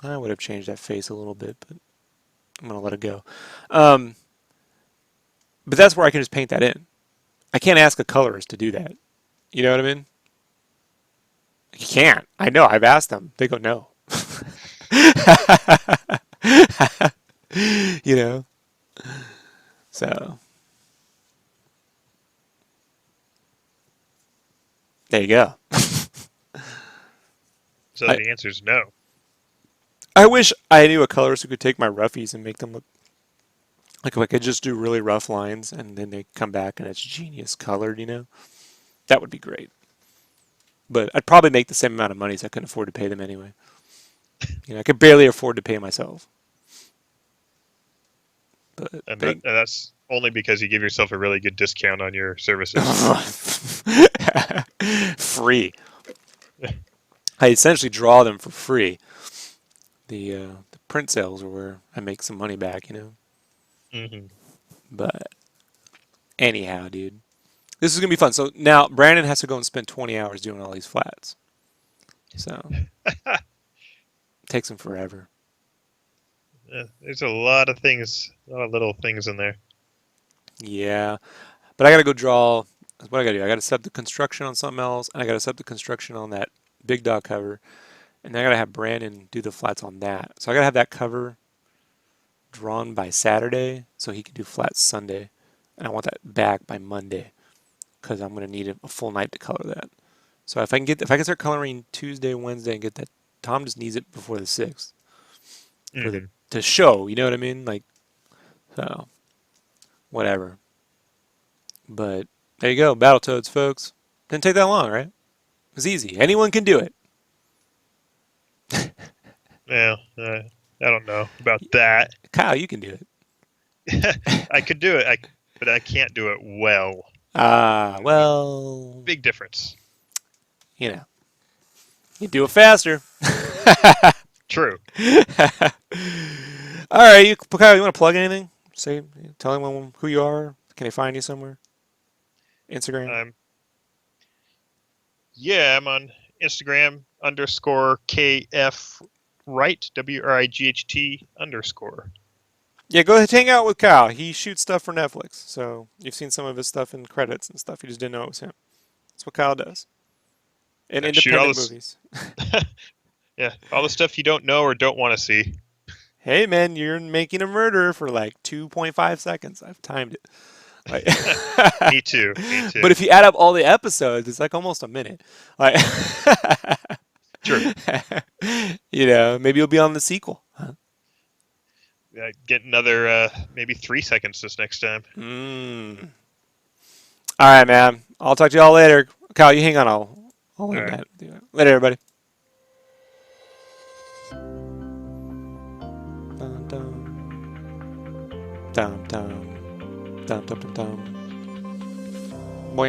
I would have changed that face a little bit, but I'm gonna let it go. Um, but that's where I can just paint that in. I can't ask a colorist to do that. You know what I mean? You can't. I know. I've asked them. They go no. You know. So there you go. So I the answer is no. I wish I knew a colorist who could take my roughies and make them look like if I could just do really rough lines and then they come back and it's genius colored. You know, that would be great. But I'd probably make the same amount of money, so I couldn't afford to pay them anyway. You know, I could barely afford to pay myself. But And they that's only because you give yourself a really good discount on your services. free. I essentially draw them for free. The print sales are where I make some money back, you know. Hmm. But anyhow, dude, this is gonna be fun. So now Brandon has to go and spend 20 hours doing all these flats. So it takes him forever. There's a lot of things, a lot of little things in there. Yeah, but I gotta go draw. What I gotta do? I gotta set up the construction on something else, and I gotta set up the construction on that big dog cover, and then I gotta have Brandon do the flats on that. So I gotta have that cover drawn by Saturday, so he can do flats Sunday, and I want that back by Monday, because I'm gonna need a full night to color that. So if I can start coloring Tuesday, Wednesday, and get that, Tom just needs it before the 6th for the Hmm. to show. You know what I mean? Like so, whatever. But there you go, Battletoads, folks. Didn't take that long, right? It was easy. Anyone can do it. Yeah, I don't know about that. Kyle, you can do it. I could do it, but I can't do it well. Ah, There's a well, big difference. you know, you do it faster. True. All right, Kyle, you want to plug anything? Say, tell anyone who you are. Can they find you somewhere? Instagram. Um, yeah, I'm on Instagram _KF Wright WRIGHT _. Yeah, go ahead, hang out with Kyle. He shoots stuff for Netflix, so you've seen some of his stuff in credits and stuff. You just didn't know it was him. That's what Kyle does. In Yeah, shoot all independent this. movies. Yeah, all the stuff you don't know or don't want to see. hey man, you're making a murder for like 2.5 seconds. I've timed it. Like, Me too. Me too. but if you add up all the episodes, it's like almost a minute. Like, True. maybe you'll be on the sequel. Get another maybe 3 seconds this next time. All right, man. I'll talk to y'all later. Kyle, you hang on. I'll end right. that. Later, everybody. Dun, dun. Dum, dum. Dum, dum, dum, dum. All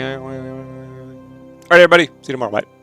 right, everybody. See you tomorrow. Bye.